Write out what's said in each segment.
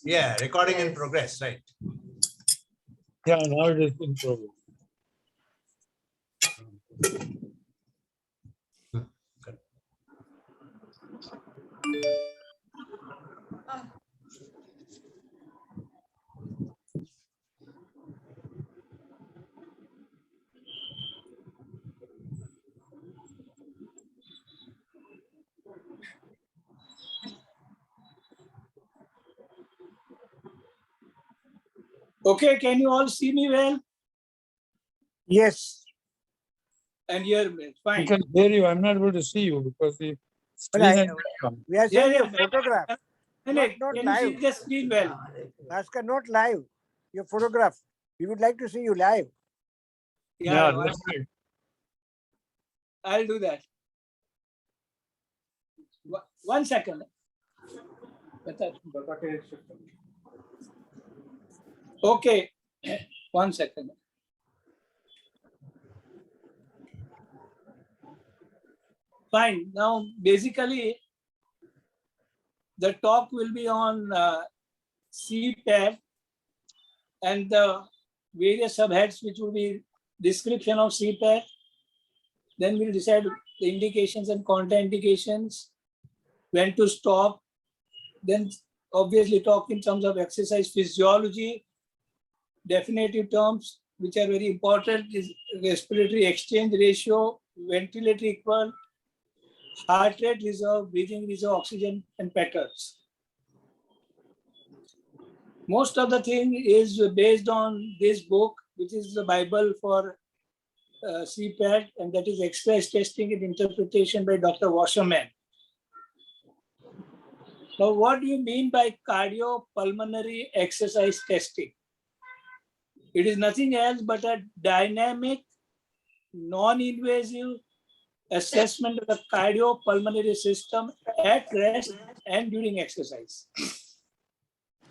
Yeah, recording in progress, right? Yeah, now it is in progress. Okay, can you all see me well Yes. and hear me? I Fine. can hear you. I'm not able to see you because the But screen has come. we are seeing Yeah, your photograph. Not not can you live. see the screen well? Bhaskar, not live. Your photograph. We would like to see you live. Yeah, Yeah, that's right. I'll do that. 1 second. Okay, 1 second. Fine. Now, basically, the talk will be on Cpet and the various subheads, which will be description of Cpet. Then we'll decide the indications and contraindications, when to stop. Then obviously talk in terms of exercise physiology, definitive terms, which are very important, is respiratory exchange ratio, ventilatory equal, heart rate reserve, breathing reserve, oxygen, and patterns. Most of the thing is based on this book, which is the Bible for Cpet, and that is Exercise Testing and Interpretation by Dr. Wasserman. Now, what do you mean by cardiopulmonary exercise testing? It is nothing else but a dynamic, non-invasive assessment of the cardiopulmonary system at rest and during exercise.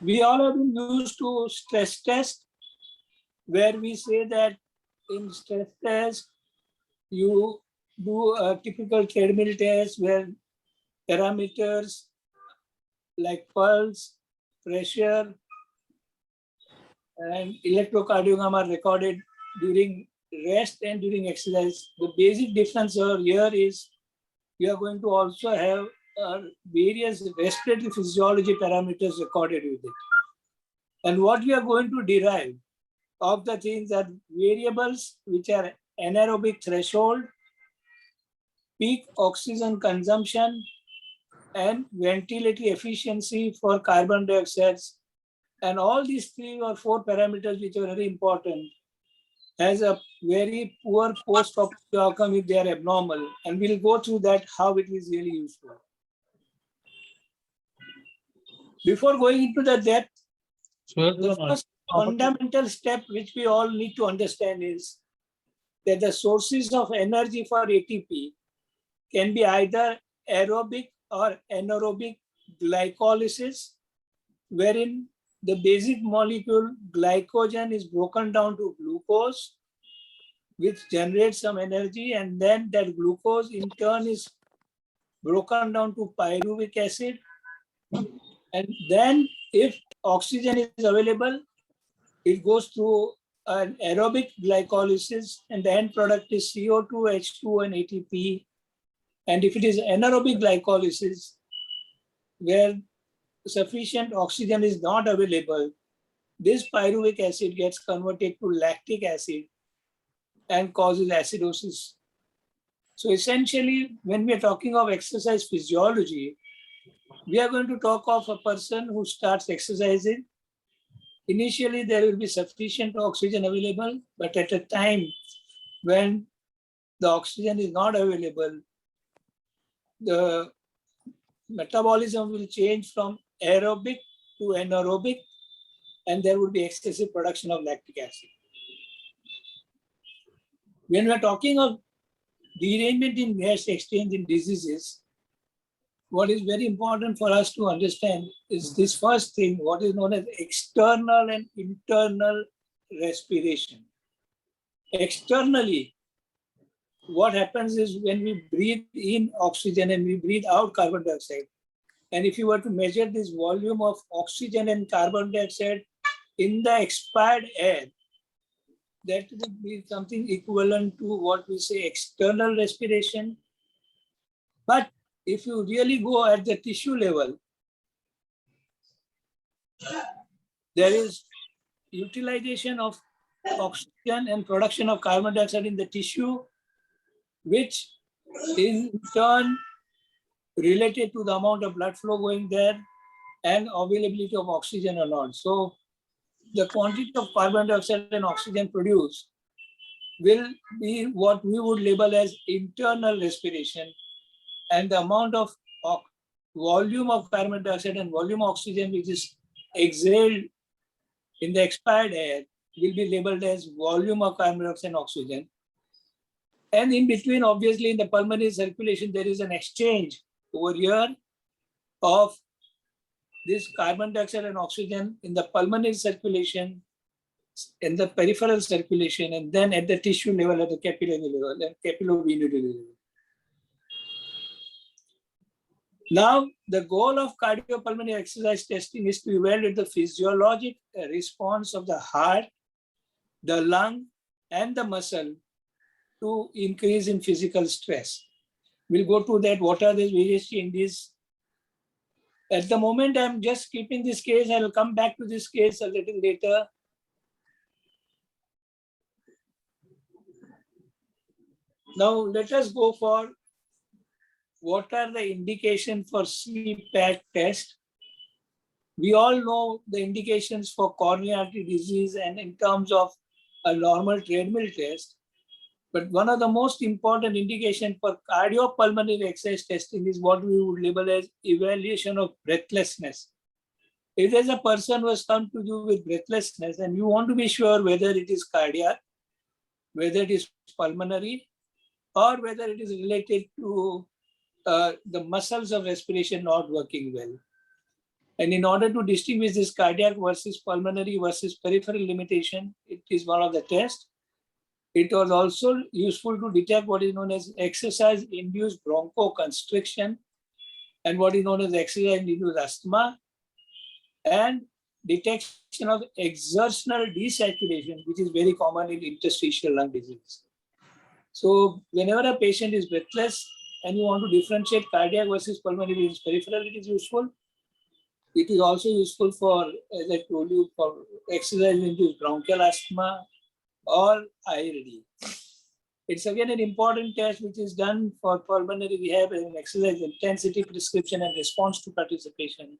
We all have been used to stress test, where we say that in stress test, you do a typical treadmill test where parameters like pulse, pressure, and electrocardiogram are recorded during rest and during exercise. The basic difference here is we are going to also have various respiratory physiology parameters recorded with it. And what we are going to derive of the things are variables which are anaerobic threshold, peak oxygen consumption, and ventilatory efficiency for carbon dioxide. And all these 3 or 4 parameters, which are very important, has a very poor post-operative outcome if they are abnormal. And we'll go through that, how it is really useful. Before going into the depth, the first fundamental step which we all need to understand is that the sources of energy for ATP can be either aerobic or anaerobic glycolysis, wherein the basic molecule glycogen is broken down to glucose, which generates some energy, and then that glucose in turn is broken down to pyruvic acid. And then if oxygen is available, it goes through an aerobic glycolysis, and the end product is CO2, H2, and ATP. And if it is anaerobic glycolysis, where sufficient oxygen is not available, this pyruvic acid gets converted to lactic acid and causes acidosis. So essentially, when we are talking of exercise physiology, we are going to talk of a person who starts exercising. Initially, there will be sufficient oxygen available, but at a time when the oxygen is not available, the metabolism will change from aerobic to anaerobic, and there would be excessive production of lactic acid. When we are talking of derangement in gas exchange in diseases, what is very important for us to understand is this first thing, what is known as external and internal respiration. Externally, what happens is when we breathe in oxygen and we breathe out carbon dioxide, And if you were to measure this volume of oxygen and carbon dioxide in the expired air, that would be something equivalent to what we say external respiration. But if you really go at the tissue level, there is utilization of oxygen and production of carbon dioxide in the tissue, which in turn related to the amount of blood flow going there and availability of oxygen or not. So the quantity of carbon dioxide and oxygen produced will be what we would label as internal respiration, and the amount of volume of carbon dioxide and volume of oxygen which is exhaled in the expired air will be labeled as volume of carbon dioxide and oxygen. And in between, obviously, in the pulmonary circulation, there is an exchange over here of this carbon dioxide and oxygen in the pulmonary circulation, in the peripheral circulation, and then at the tissue level, at the capillary level, and capillovenous level. Now, the goal of cardiopulmonary exercise testing is to evaluate the physiologic response of the heart, the lung, and the muscle to increase in physical stress. We'll go to that. What are the various changes? At the moment, I'm just keeping this case. I'll come back to this case a little later. Now, let us go for what are the indications for Cpet test. We all know the indications for coronary artery disease and in terms of a normal treadmill test. But one of the most important indications for cardiopulmonary exercise testing is what we would label as evaluation of breathlessness. If there's a person who has come to you with breathlessness and you want to be sure whether it is cardiac, whether it is pulmonary, or whether it is related to the muscles of respiration not working well. And in order to distinguish this cardiac versus pulmonary versus peripheral limitation, it is one of the tests. It was also useful to detect what is known as exercise-induced bronchoconstriction and what is known as exercise-induced asthma, and detection of exertional desaturation, which is very common in interstitial lung disease. So whenever a patient is breathless and you want to differentiate cardiac versus pulmonary versus peripheral, it is useful. It is also useful for, as I told you, for exercise-induced bronchial asthma or ILD. It's again an important test which is done for pulmonary rehab and exercise intensity prescription and response to participation.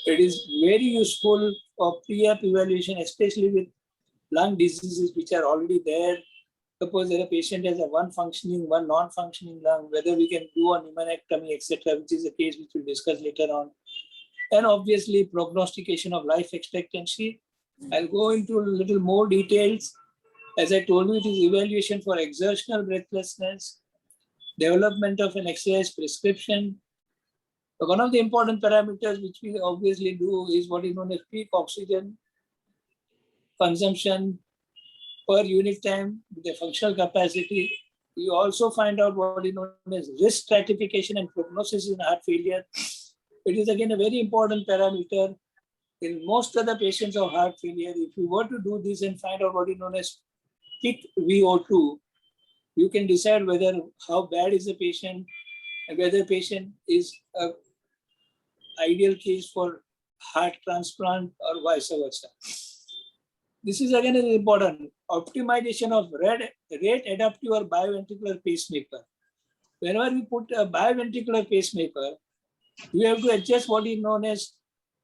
It is very useful for pre-op evaluation, especially with lung diseases which are already there. Suppose that a patient has a one functioning, one non-functioning lung, whether we can do a pneumonectomy, etc., which is a case which we'll discuss later on. And obviously prognostication of life expectancy. I'll go into a little more details. As I told you, it is evaluation for exertional breathlessness, development of an exercise prescription. But one of the important parameters which we obviously do is what is known as peak oxygen consumption per unit time with the functional capacity. You also find out what is known as risk stratification and prognosis in heart failure. It is again a very important parameter in most of the patients of heart failure. If you were to do this and find out what is known as peak VO2, you can decide whether how bad is the patient and whether the patient is an ideal case for heart transplant or vice versa. This is again important. Optimization of rate adaptive or biventricular pacemaker. Whenever we put a biventricular pacemaker, we have to adjust what is known as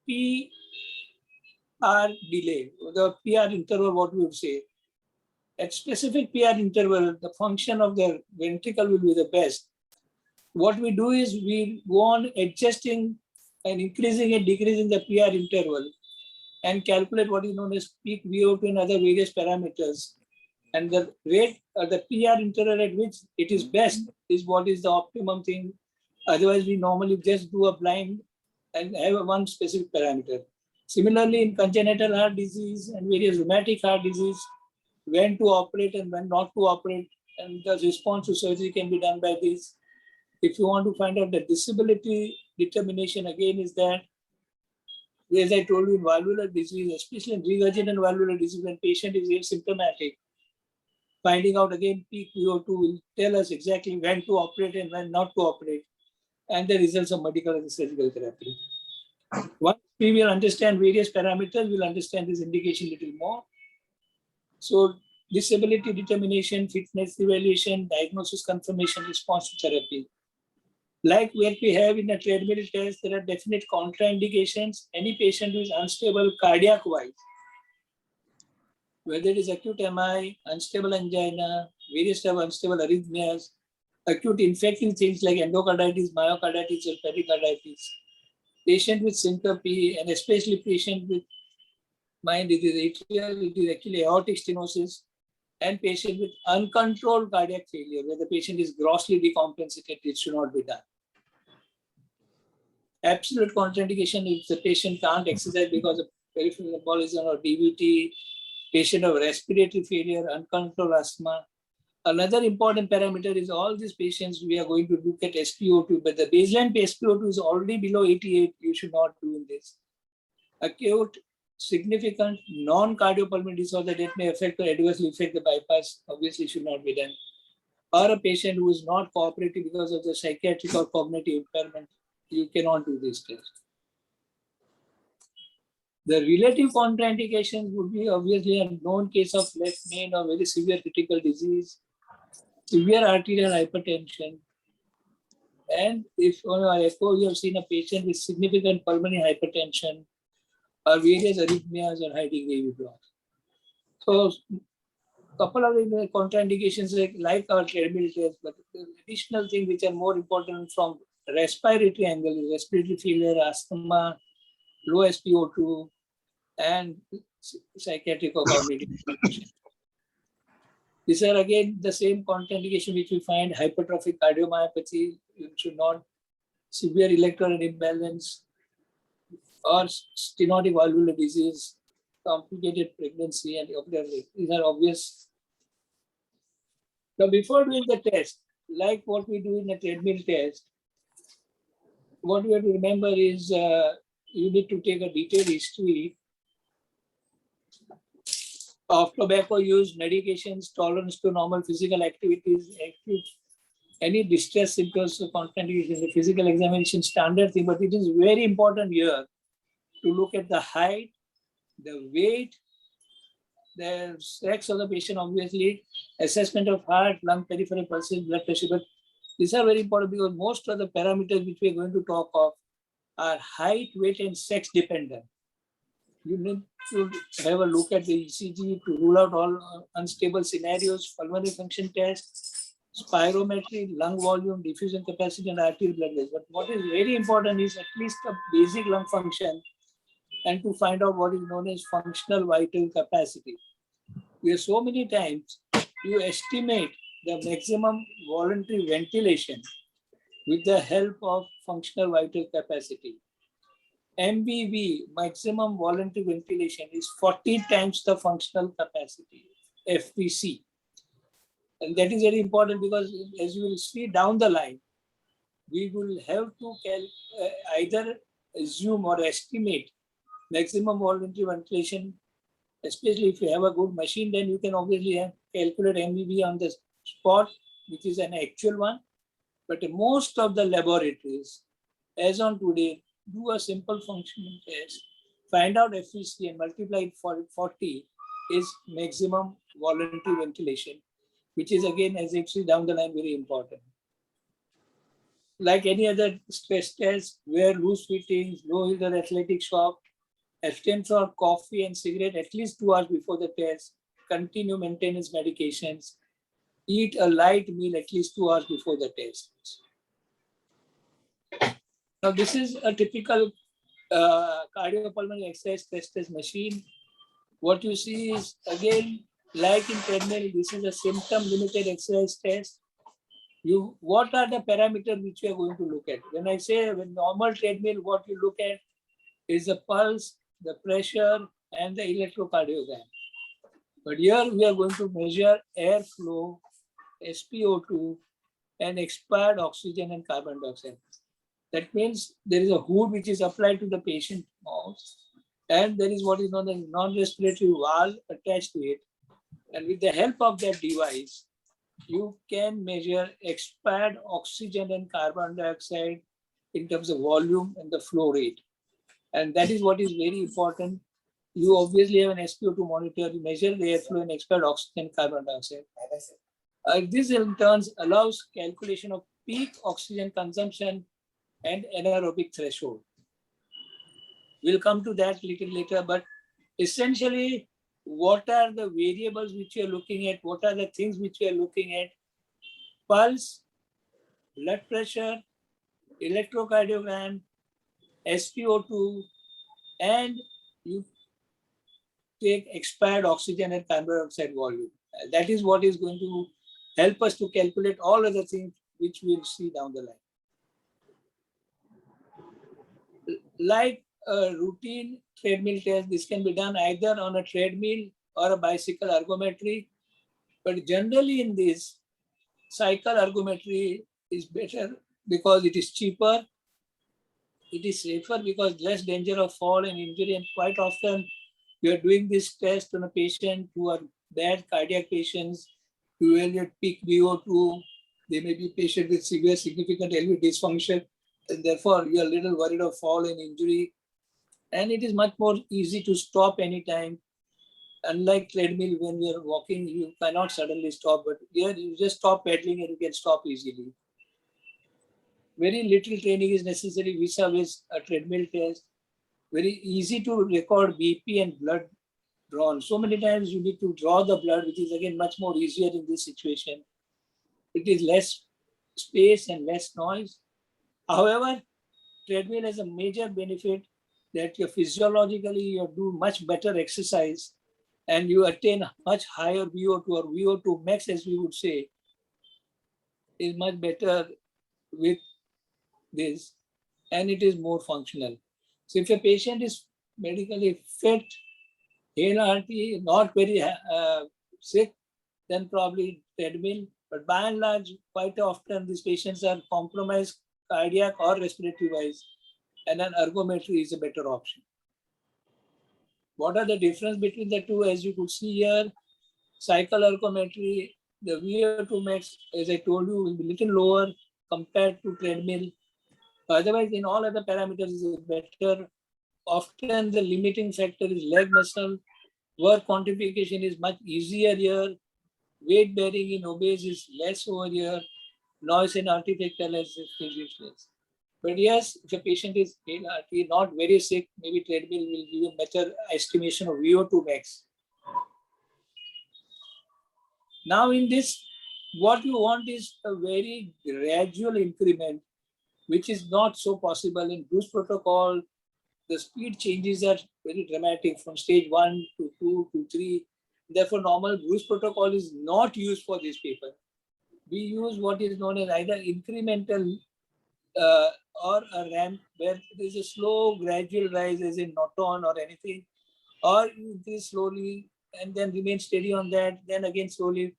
PR delay, the PR interval, what we would say. At specific PR interval, the function of the ventricle will be the best. What we do is we go on adjusting and increasing and decreasing the PR interval and calculate what is known as peak VO2 and other various parameters. And the rate or the PR interval at which it is best is what is the optimum thing. Otherwise, we normally just do a blind and have one specific parameter. Similarly, in congenital heart disease and various rheumatic heart disease, when to operate and when not to operate, and the response to surgery can be done by this. If you want to find out the disability determination, again, is that, as I told you, in valvular disease, especially in regurgitant valvular disease, when patient is asymptomatic, finding out again peak VO2 will tell us exactly when to operate and when not to operate, and the results of medical and surgical therapy. Once we will understand various parameters, we'll understand this indication a little more. So disability determination, fitness evaluation, diagnosis confirmation, response to therapy. Like what we have in a treadmill test, there are definite contraindications. Any patient who is unstable cardiac-wise, whether it is acute MI, unstable angina, various type of unstable arrhythmias, acute infecting things like endocarditis, myocarditis, or pericarditis, patient with syncope, and especially patient with mind, it is atrial, it is actually aortic stenosis, and patient with uncontrolled cardiac failure, where the patient is grossly decompensated, it should not be done. Absolute contraindication if the patient can't exercise because of peripheral embolism or DVT, patient of respiratory failure, uncontrolled asthma. Another important parameter is all these patients we are going to look at SpO2, but the baseline SpO2 is already below 88. You should not do this. Acute, significant non-cardiopulmonary disorder that may affect or adversely affect the bypass obviously should not be done. Or a patient who is not cooperative because of the psychiatric or cognitive impairment, you cannot do this test. The relative contraindications would be obviously a known case of left main or very severe critical disease, severe arterial hypertension, and if on echo you have seen a patient with significant pulmonary hypertension or various arrhythmias or high degree withdrawal. So couple of contraindications like our treadmill test, but the additional thing which are more important from respiratory angle is respiratory failure, asthma, low SpO2, and psychiatric or cognitive. These are again the same contraindication which we find: hypertrophic cardiomyopathy, you should not, severe electrolyte imbalance, or stenotic valvular disease, complicated pregnancy, and these are obvious. Now, before doing the test, like what we do in a treadmill test, what we have to remember is you need to take a detailed history of tobacco use, medications, tolerance to normal physical activities, any distress symptoms of contraindication, the physical examination standard thing, but it is very important here to look at the height, the weight, the sex of the patient, obviously, assessment of heart, lung, peripheral pulses, blood pressure. But these are very important because most of the parameters which we are going to talk of are height, weight, and sex dependent. You need to have a look at the ECG to rule out all unstable scenarios, pulmonary function test, spirometry, lung volume, diffusion capacity, and arterial blood gas. But what is very important is at least a basic lung function and to find out what is known as functional vital capacity. Where so many times you estimate the maximum voluntary ventilation with the help of functional vital capacity. MVV, maximum voluntary ventilation, is 40 times the functional capacity, FVC. And that is very important because as you will see down the line, we will have to either assume or estimate maximum voluntary ventilation, especially if you have a good machine, then you can obviously calculate MVV on the spot, which is an actual one. But most of the laboratories, as on today, do a simple functional test, find out FVC and multiply it for 40 is maximum voluntary ventilation, which is again, as you see down the line, very important. Like any other stress test, wear loose fittings, no either athletic shop, abstain from coffee and cigarette at least 2 hours before the test, continue maintenance medications, eat a light meal at least 2 hours before the test. Now, this is a typical cardiopulmonary exercise test machine. What you see is, again, like in treadmill, this is a symptom-limited exercise test. What are the parameters which you are going to look at? When I say when normal treadmill, what you look at is the pulse, the pressure, and the electrocardiogram. But here we are going to measure airflow, SpO2, and expired oxygen and carbon dioxide. That means there is a hood which is applied to the patient mouth, and there is what is known as non-respiratory valve attached to it. And with the help of that device, you can measure expired oxygen and carbon dioxide in terms of volume and the flow rate. And that is what is very important. You obviously have an SpO2 monitor, you measure the airflow and expired oxygen and carbon dioxide. This in turn allows calculation of peak oxygen consumption and anaerobic threshold. We'll come to that a little later, but essentially, what are the variables which you are looking at? What are the things which you are looking at? Pulse, blood pressure, electrocardiogram, SpO2, and you take expired oxygen and carbon dioxide volume. That is what is going to help us to calculate all other things which we'll see down the line. Like a routine treadmill test, this can be done either on a treadmill or a bicycle ergometry. But generally in this, cycle ergometry is better because it is cheaper. It is safer because less danger of fall and injury. And quite often we are doing this test on a patient who are bad cardiac patients, who evaluate peak VO2. They may be patient with severe significant LV dysfunction. And therefore, you are a little worried of fall and injury. And it is much more easy to stop anytime. Unlike treadmill, when you are walking, you cannot suddenly stop. But here, you just stop pedaling and you can stop easily. Very little training is necessary vis-a-vis a treadmill test. Very easy to record BP and blood drawn. So many times you need to draw the blood, which is again much more easier in this situation. It is less space and less noise. However, treadmill has a major benefit that you physiologically you do much better exercise and you attain much higher VO2 or VO2 max, as we would say, is much better with this, and it is more functional. So if a patient is medically fit, healthy, not very sick, then probably treadmill. But by and large, quite often these patients are compromised cardiac or respiratory wise, and an ergometry is a better option. What are the difference between the two? As you could see here, cycle ergometry, the VO2 max, as I told you, will be little lower compared to treadmill. Otherwise, in all other parameters is better. Often the limiting factor is leg muscle. Work quantification is much easier here. Weight bearing in obese is less over here. Noise and artifact is less. But yes, if a patient is not very sick, maybe treadmill will give you better estimation of VO2 max. Now in this, what you want is a very gradual increment, which is not so possible in Bruce protocol. The speed changes are very dramatic from stage 1 to 2 to 3. Therefore, normal Bruce protocol is not used for this paper. We use what is known as either incremental or a ramp where there is a slow gradual rise as in Norton or anything, or you increase slowly and then remain steady on that, then again slowly.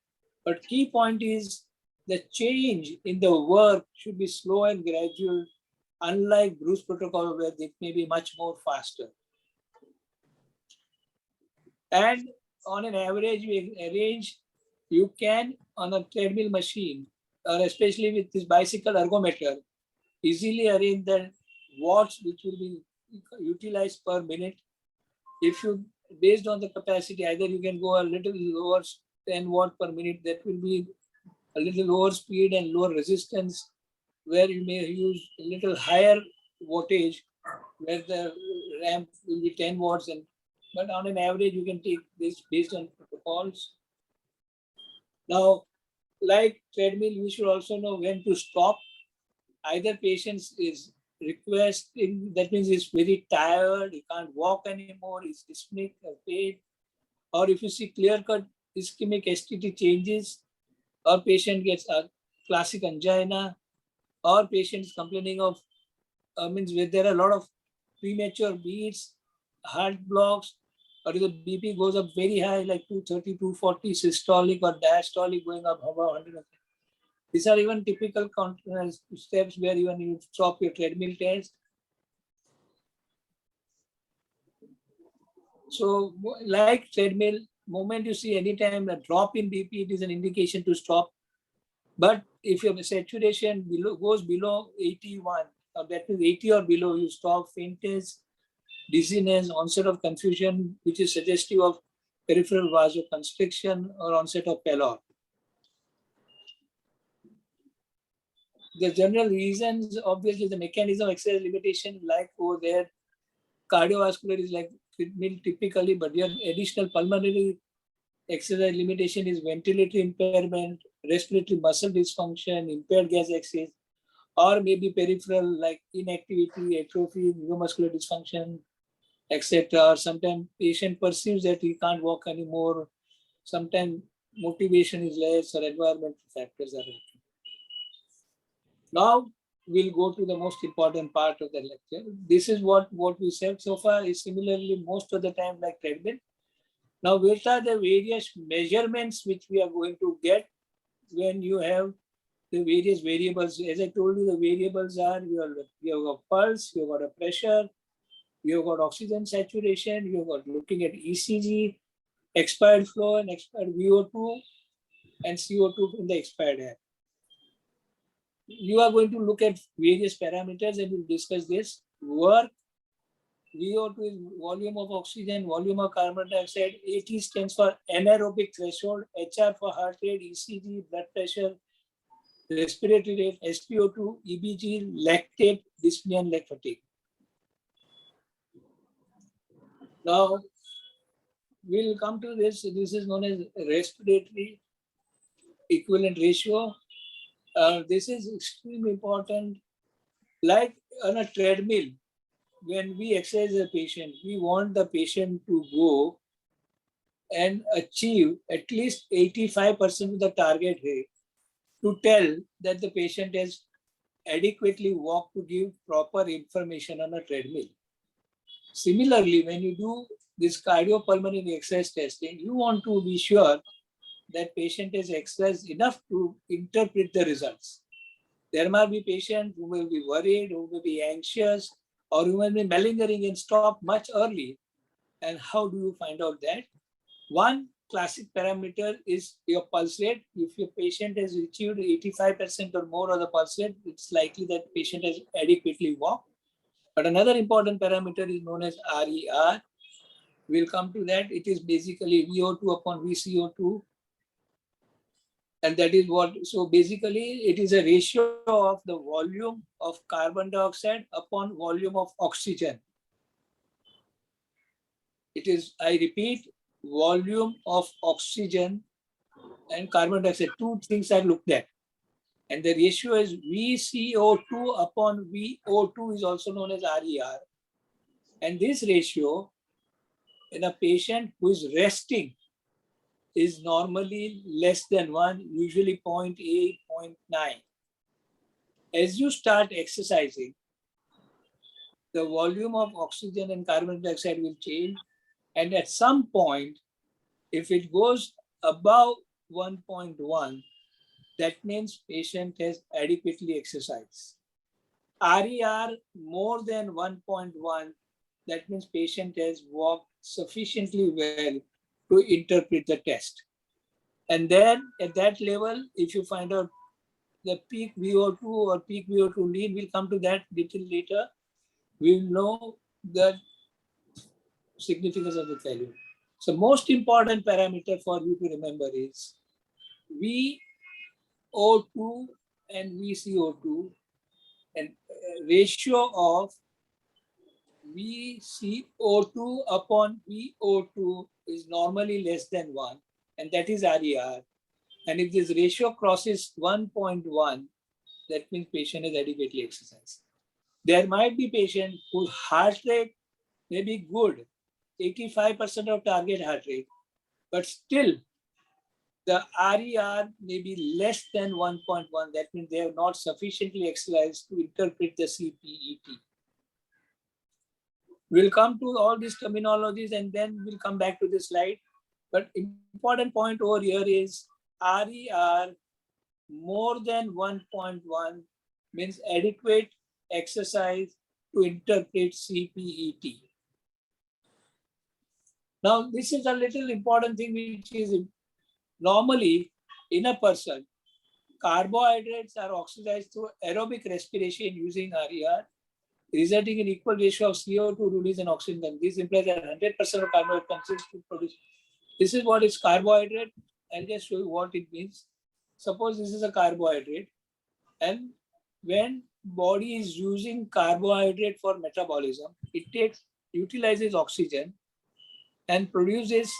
But key point is the change in the work should be slow and gradual, unlike Bruce protocol where it may be much more faster. And on an average, we arrange, you can on a treadmill machine, or especially with this bicycle ergometer, easily arrange the watts which will be utilized per minute. If you, based on the capacity, either you can go a little lower, 10 watt per minute, that will be a little lower speed and lower resistance, where you may use a little higher wattage, where the ramp will be 10 watts. But on an average, you can take this based on protocols. Now, like treadmill, we should also know when to stop. Either patient is requesting, that means he's very tired, he can't walk anymore, he's ischemic or pain, or if you see clear-cut ischemic STT changes, or patient gets a classic angina, or patient is complaining of, means where there are a lot of premature beats, heart blocks, or if the BP goes up very high, like 230, 240 systolic or diastolic going up above 100. These are even typical steps where even you stop your treadmill test. So like treadmill, moment you see anytime a drop in BP, it is an indication to stop. But if your saturation goes below 81, or that means 80 or below, you stop. Faintness, dizziness, onset of confusion, which is suggestive of peripheral vasoconstriction or onset of pallor. The general reasons, obviously, the mechanism of exercise limitation, like over there, cardiovascular is like treadmill typically, but your additional pulmonary exercise limitation is ventilatory impairment, respiratory muscle dysfunction, impaired gas exchange, or maybe peripheral like inactivity, atrophy, neuromuscular dysfunction, etc. Or sometimes patient perceives that he can't walk anymore. Sometimes motivation is less or environmental factors are acting. Now we'll go to the most important part of the lecture. This is what we said so far is similarly most of the time like treadmill. Now, what are the various measurements which we are going to get when you have the various variables? As I told you, the variables are you have got pulse, you have got a pressure, you have got oxygen saturation, you have got looking at ECG, expired flow and expired VO2 and CO2 in the expired air. You are going to look at various parameters and we'll discuss this. Work, VO2 is volume of oxygen, volume of carbon dioxide. AT stands for anaerobic threshold, HR for heart rate, ECG, blood pressure, respiratory rate, SpO2, EBG, lactate, dyspnea, and leg fatigue. Now, we'll come to this. This is known as respiratory equivalent ratio. This is extremely important. Like on a treadmill, when we exercise a patient, we want the patient to go and achieve at least 85% of the target rate to tell that the patient has adequately walked to give proper information on a treadmill. Similarly, when you do this cardiopulmonary exercise testing, you want to be sure that patient has exercised enough to interpret the results. There might be patients who will be worried, who will be anxious, or who will be malingering and stop much early. And how do you find out that? One classic parameter is your pulse rate. If your patient has achieved 85% or more of the pulse rate, it's likely that patient has adequately walked. But another important parameter is known as RER. We'll come to that. It is basically VO2 upon VCO2. And that is what, so basically it is a ratio of the volume of carbon dioxide upon volume of oxygen. It is, I repeat, volume of oxygen and carbon dioxide. Two things are looked at. And the ratio is VCO2 upon VO2 is also known as RER. And this ratio in a patient who is resting is normally less than 1, usually 0.8, 0.9. As you start exercising, the volume of oxygen and carbon dioxide will change. And at some point, if it goes above 1.1, that means patient has adequately exercised. RER more than 1.1, that means patient has walked sufficiently well to interpret the test. And then at that level, if you find out the peak VO2 or peak VO2 lead, we'll come to that little later. We will know the significance of the value. So most important parameter for you to remember is VO2 and VCO2, and ratio of VCO2 upon VO2 is normally less than 1, and that is RER. And if this ratio crosses 1.1, that means patient is adequately exercised. There might be patient whose heart rate may be good, 85% of target heart rate, but still the RER may be less than 1.1. That means they have not sufficiently exercised to interpret the CPET. We'll come to all these terminologies and then we'll come back to this slide. But important point over here is RER more than 1.1 means adequate exercise to interpret CPET. Now, this is a little important thing which is normally in a person, carbohydrates are oxidized through aerobic respiration using RER, resulting in equal ratio of CO2 release and oxygen. This implies that 100% of carbohydrate consists to produce. This is what is carbohydrate. I'll just show you what it means. Suppose this is a carbohydrate, and when body is using carbohydrate for metabolism, it utilizes oxygen and produces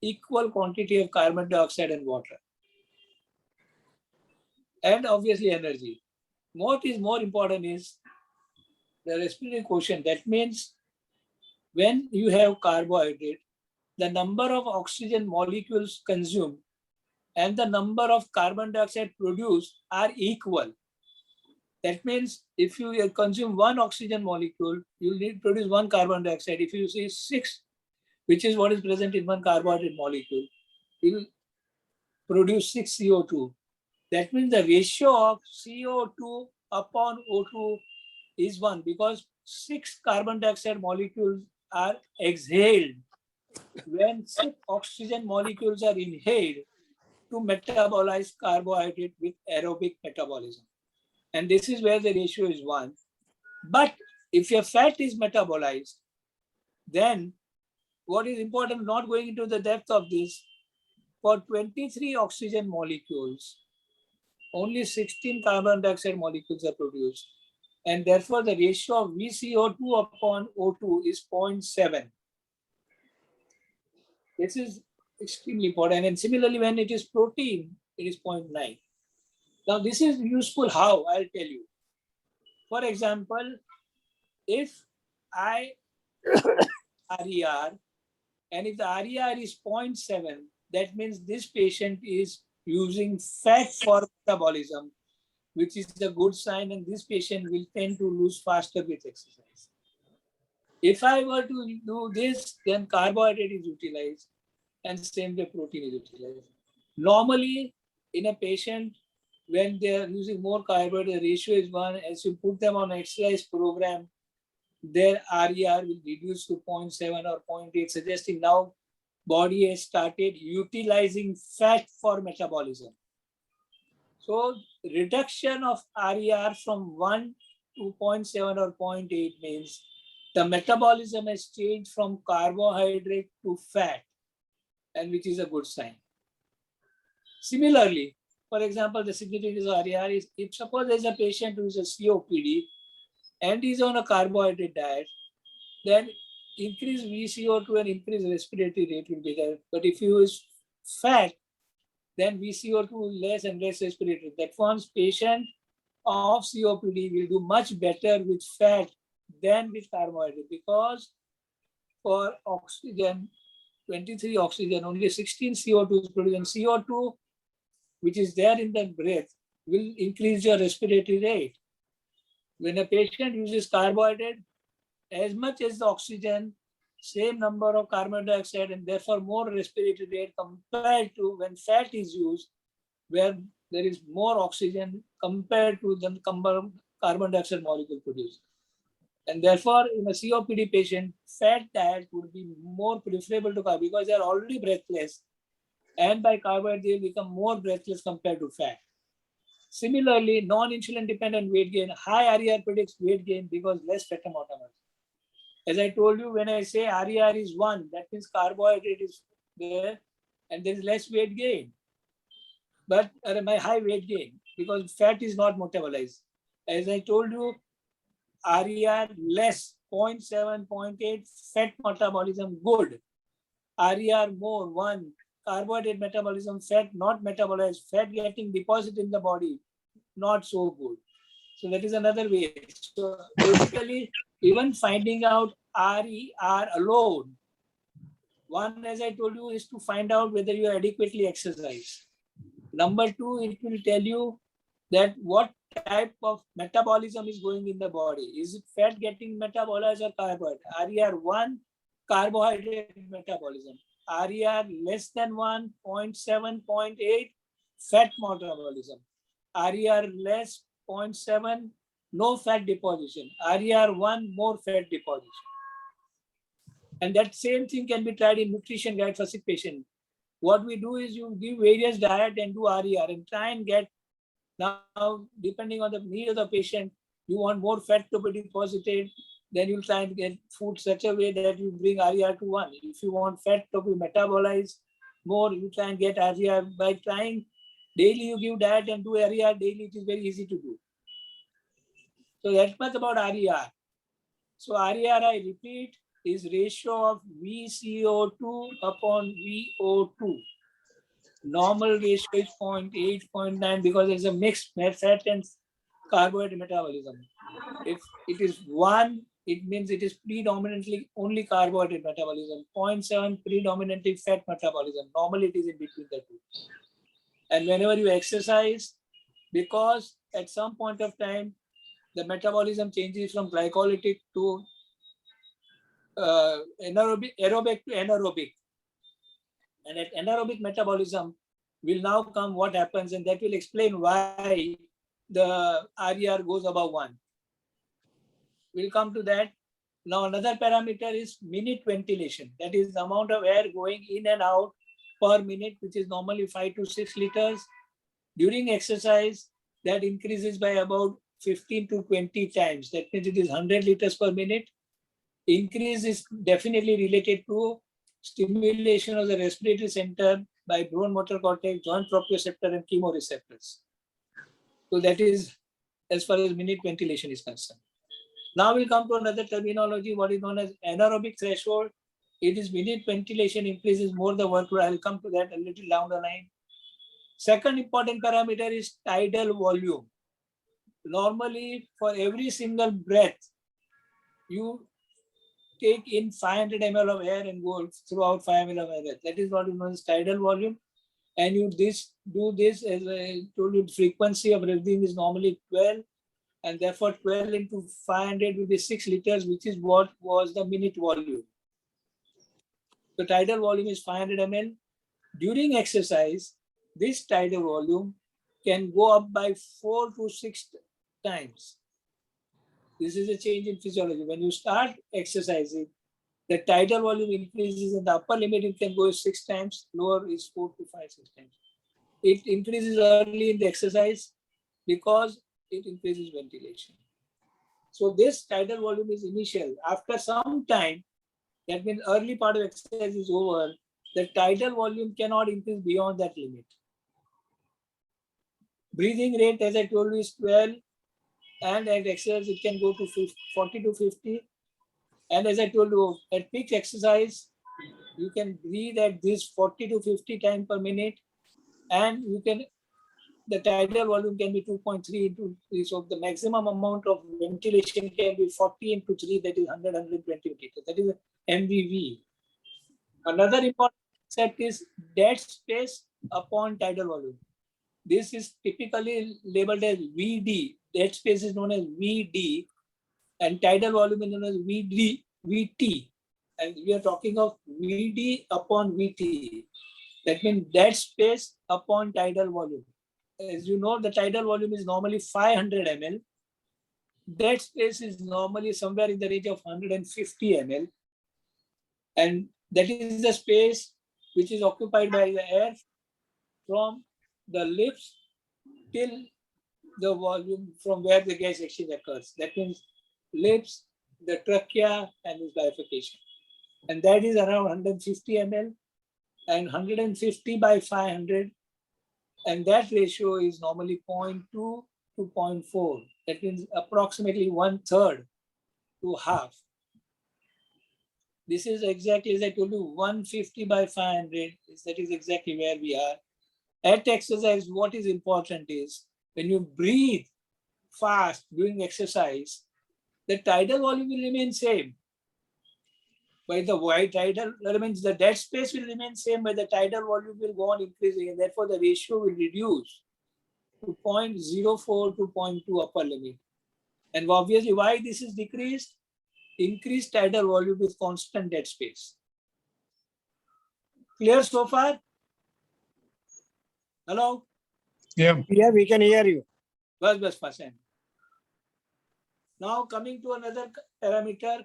equal quantity of carbon dioxide and water, and obviously energy. What is more important is the respiratory quotient. That means when you have carbohydrate, the number of oxygen molecules consumed and the number of carbon dioxide produced are equal. That means if you consume one oxygen molecule, you need to produce one carbon dioxide. If you see 6, which is what is present in one carbohydrate molecule, you will produce 6 CO2. That means the ratio of CO2 upon O2 is 1 because 6 carbon dioxide molecules are exhaled when 6 oxygen molecules are inhaled to metabolize carbohydrate with aerobic metabolism. And this is where the ratio is 1. But if your fat is metabolized, then what is important, not going into the depth of this, for 23 oxygen molecules, only 16 carbon dioxide molecules are produced. And therefore, the ratio of VCO2 upon O2 is 0.7. This is extremely important. And similarly, when it is protein, it is 0.9. Now, this is useful how? I'll tell you. For example, if I RER, and if the RER is 0.7, that means this patient is using fat for metabolism, which is a good sign, and this patient will tend to lose faster with exercise. If I were to do this, then carbohydrate is utilized, and same way protein is utilized. Normally, in a patient, when they are using more carbohydrate, the ratio is 1. As you put them on an exercise program, their RER will reduce to 0.7 or 0.8, suggesting now body has started utilizing fat for metabolism. So reduction of RER from 1 to 0.7 or 0.8 means the metabolism has changed from carbohydrate to fat, and which is a good sign. Similarly, for example, the significance of RER is, if suppose there is a patient who is a COPD and is on a carbohydrate diet, then increased VCO2 and increased respiratory rate will be there. But if you use fat, then VCO2 less and less respiratory. That forms patient of COPD will do much better with fat than with carbohydrate, because for oxygen, 23 oxygen, only 16 CO2 is produced, and CO2, which is there in the breath, will increase your respiratory rate. When a patient uses carbohydrate, as much as the oxygen, same number of carbon dioxide, and therefore more respiratory rate compared to when fat is used, where there is more oxygen compared to the carbon dioxide molecule produced. And therefore, in a COPD patient, fat diet would be more preferable to carb because they are already breathless, and by carbohydrate they become more breathless compared to fat. Similarly, non-insulin dependent weight gain, high RER predicts weight gain because less fat monomer. As I told you, when I say RER is 1, that means carbohydrate is there and there is less weight gain. But my high weight gain because fat is not metabolized. As I told you, RER less 0.7, 0.8, fat metabolism good. RER more 1, carbohydrate metabolism, fat not metabolized, fat getting deposited in the body, not so good. So that is another way. So basically, even finding out RER alone, one, as I told you, is to find out whether you adequately exercise. Number 2, it will tell you that what type of metabolism is going in the body. Is it fat getting metabolized or carbohydrate? RER 1, carbohydrate metabolism. RER less than 1, 0.7, 0.8, fat metabolism. RER less 0.7, no fat deposition. RER 1, more fat deposition. And that same thing can be tried in nutrition guide for sick patient. What we do is you give various diet and do RER and try and get, now depending on the need of the patient, you want more fat to be deposited, then you'll try and get food such a way that you bring RER to 1. If you want fat to be metabolized more, you try and get RER by trying daily. You give diet and do RER daily. It is very easy to do. So that's much about RER. So RER, I repeat, is ratio of VCO2 upon VO2. Normal ratio is 0.8, 0.9 because it's a mixed fat and carbohydrate metabolism. If it is 1, it means it is predominantly only carbohydrate metabolism. 0.7 predominantly fat metabolism. Normally it is in between the two. And whenever you exercise, because at some point of time, the metabolism changes from glycolytic to aerobic to anaerobic. And at anaerobic metabolism will now come what happens, and that will explain why the RER goes above 1. We'll come to that. Now another parameter is minute ventilation. That is the amount of air going in and out per minute, which is normally 5 to 6 liters. During exercise, that increases by about 15 to 20 times. That means it is 100 liters per minute. Increase is definitely related to stimulation of the respiratory center by brain motor cortex, joint proprioceptor, and chemoreceptors. So that is as far as minute ventilation is concerned. Now we'll come to another terminology, what is known as anaerobic threshold. It is minute ventilation increases more the workload. I'll come to that a little down the line. Second important parameter is tidal volume. Normally, for every single breath, you take in 500 ml of air and go throughout 5 ml of air. That is what is known as tidal volume. And you do this, as I told you, frequency of breathing is normally 12. And therefore 12 into 500 will be 6 liters, which is what was the minute volume. The tidal volume is 500 ml. During exercise, this tidal volume can go up by 4 to 6 times. This is a change in physiology. When you start exercising, the tidal volume increases, and the upper limit it can go 6 times, lower is 4 to 5, 6 times. It increases early in the exercise because it increases ventilation. So this tidal volume is initial. After some time, that means early part of exercise is over, the tidal volume cannot increase beyond that limit. Breathing rate, as I told you, is 12, and at exercise it can go to 40 to 50. And as I told you, at peak exercise, you can breathe at this 40 to 50 times per minute, and you can, the tidal volume can be 2.3 into 3. So the maximum amount of ventilation can be 40 into 3, that is 100, 120 liters. That is MVV. Another important concept is dead space upon tidal volume. This is typically labeled as VD. Dead space is known as VD, and tidal volume is known as VT. And we are talking of VD upon VT. That means dead space upon tidal volume. As you know, the tidal volume is normally 500 ml. Dead space is normally somewhere in the range of 150 ml. And that is the space which is occupied by the air from the lips till the volume from where the gas exchange occurs. That means lips, the trachea, and its bifurcation. And that is around 150 ml and 150 by 500. And that ratio is normally 0.2 to 0.4. That means approximately 1/3 to half. This is exactly, as I told you, 150 by 500. That is exactly where we are. At exercise, what is important is when you breathe fast during exercise, the tidal volume will remain same. By the wide tidal, that means the dead space will remain same, but the tidal volume will go on increasing, and therefore the ratio will reduce to 0.04 to 0.2 upper limit. And obviously, why this is decreased? Increased tidal volume with constant dead space. Clear so far? Hello? Yeah. Yeah, we can hear you. बस percent. Now coming to another parameter,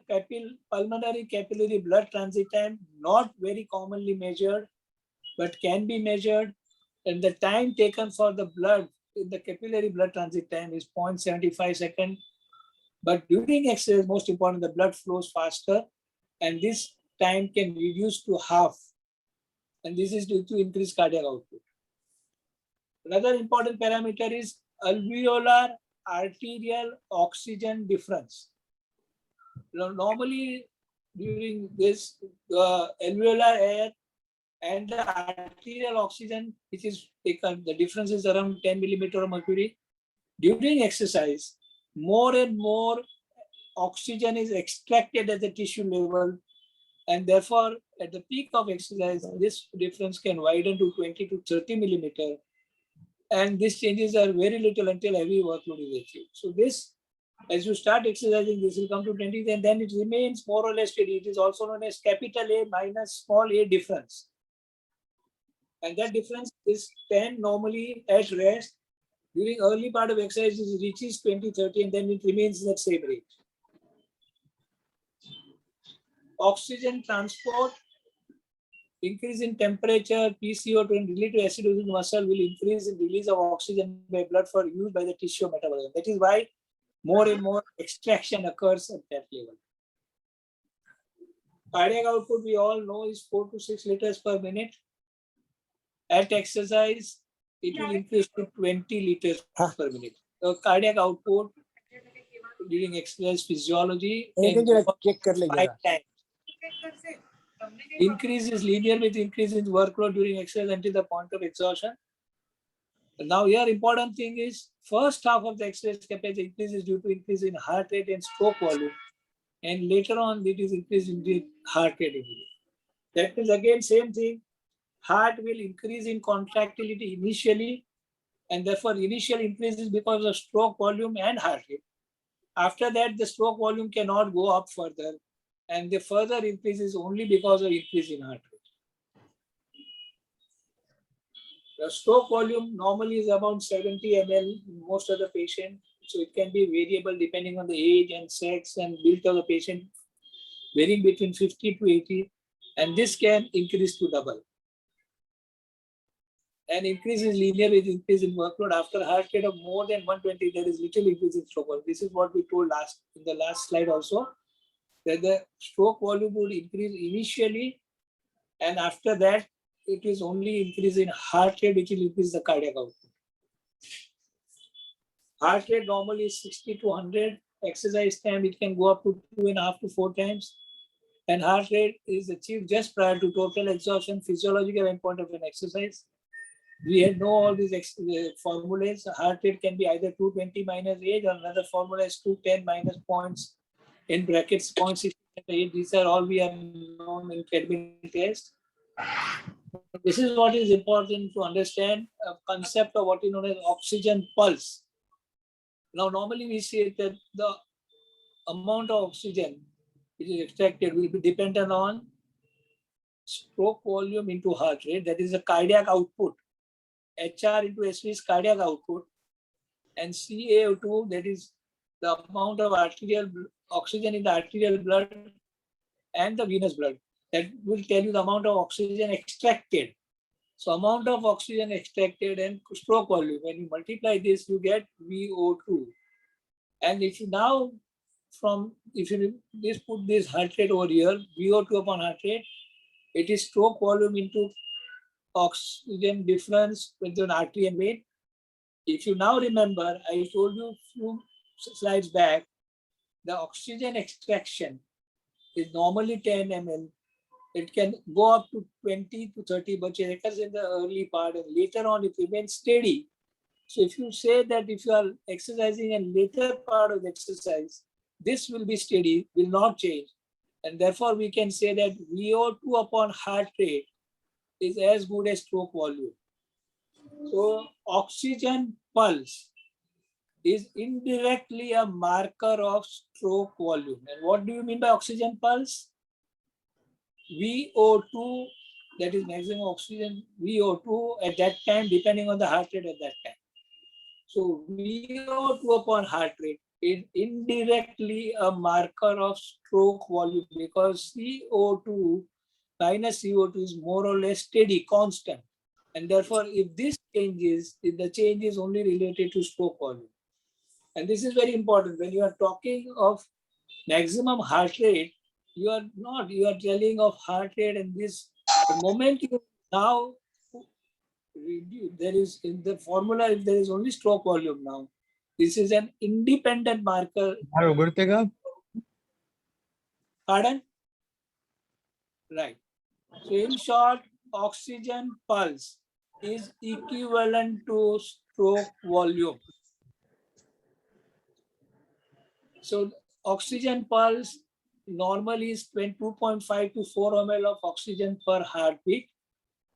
pulmonary capillary blood transit time, not very commonly measured, but can be measured. And the time taken for the blood in the capillary blood transit time is 0.75 seconds. But during exercise, most important, the blood flows faster, and this time can reduce to half. And this is due to increased cardiac output. Another important parameter is alveolar arterial oxygen difference. Normally, during this, alveolar air and the arterial oxygen, which is taken, the difference is around 10 millimeter of mercury. During exercise, more and more oxygen is extracted at the tissue level, and therefore, at the peak of exercise, this difference can widen to 20 to 30 millimeter. And these changes are very little until heavy workload is achieved. So this, as you start exercising, this will come to 20, and then it remains more or less steady. It is also known as capital A minus small a difference. And that difference is 10 normally at rest. During early part of exercise, it reaches 20, 30, and then it remains in that same range. Oxygen transport, increase in temperature, PCO2 and related acidosis in muscle will increase in release of oxygen by blood for use by the tissue metabolism. That is why more and more extraction occurs at that level. Cardiac output, we all know, is 4 to 6 liters per minute. At exercise, it will increase to 20 liters per minute. So cardiac output during exercise physiology can go up check kar le 5 times. Increase is linear with increase in workload during exercise until the point of exhaustion. Now here important thing is first half of the exercise capacity increase is due to increase in heart rate and stroke volume, and later on it is increase in the heart rate. That means again same thing, heart will increase in contractility initially, and therefore initial increase is because of stroke volume and heart rate. After that the stroke volume cannot go up further, and the further increase is only because of increase in heart rate. The stroke volume normally is about 70 ml in most of the patient. So it can be variable depending on the age and sex and build of the patient, varying between 50 to 80. And this can increase to double. And increase is linear with increase in workload. After heart rate of more than 120, there is little increase in stroke volume. This is what we told in the last slide also, that the stroke volume would increase initially, and after that, it is only increase in heart rate which will increase the cardiac output. Heart rate normally is 60 to 100. Exercise time, it can go up to 2.5 to 4 times. And heart rate is achieved just prior to total exhaustion, physiological endpoint of an exercise. We had know all these formulas. Heart rate can be either 220 minus age, or another formula is 210 minus points in brackets 0.6 8. These are all we have known in treadmill test. This is what is important to understand, a concept of what is known as oxygen pulse. Now, normally we say that the amount of oxygen which is extracted will be dependent on stroke volume into heart rate, that is the cardiac output. HR into SV is cardiac output, and CaO2, that is the amount of arterial oxygen in the arterial blood and the venous blood. That will tell you the amount of oxygen extracted. So amount of oxygen extracted and stroke volume. When you multiply this, you get VO2. And if you now just put this heart rate over here, VO2 upon heart rate, it is stroke volume into oxygen difference between artery and vein. If you now remember, I told you a few slides back, the oxygen extraction is normally 10 ml. It can go up to 20 to 30, but it occurs in the early part, and later on it remains steady. So if you say that if you are exercising in later part of the exercise, this will be steady, will not change. And therefore we can say that VO2 upon heart rate is as good as stroke volume. So oxygen pulse is indirectly a marker of stroke volume. And what do you mean by oxygen pulse? VO2, that is maximum oxygen, VO2 at that time, depending on the heart rate at that time. So VO2 upon heart rate is indirectly a marker of stroke volume because CO2 minus CO2 is more or less steady, constant. And therefore, if this changes, if the change is only related to stroke volume. And this is very important. When you are talking of maximum heart rate, you are not, you are telling of heart rate and this, the moment you now, there is in the formula, if there is only stroke volume now, this is an independent marker. Pardon? Right. So in short, oxygen pulse is equivalent to stroke volume. So oxygen pulse normally is 2.5 to 4 ml of oxygen per heartbeat.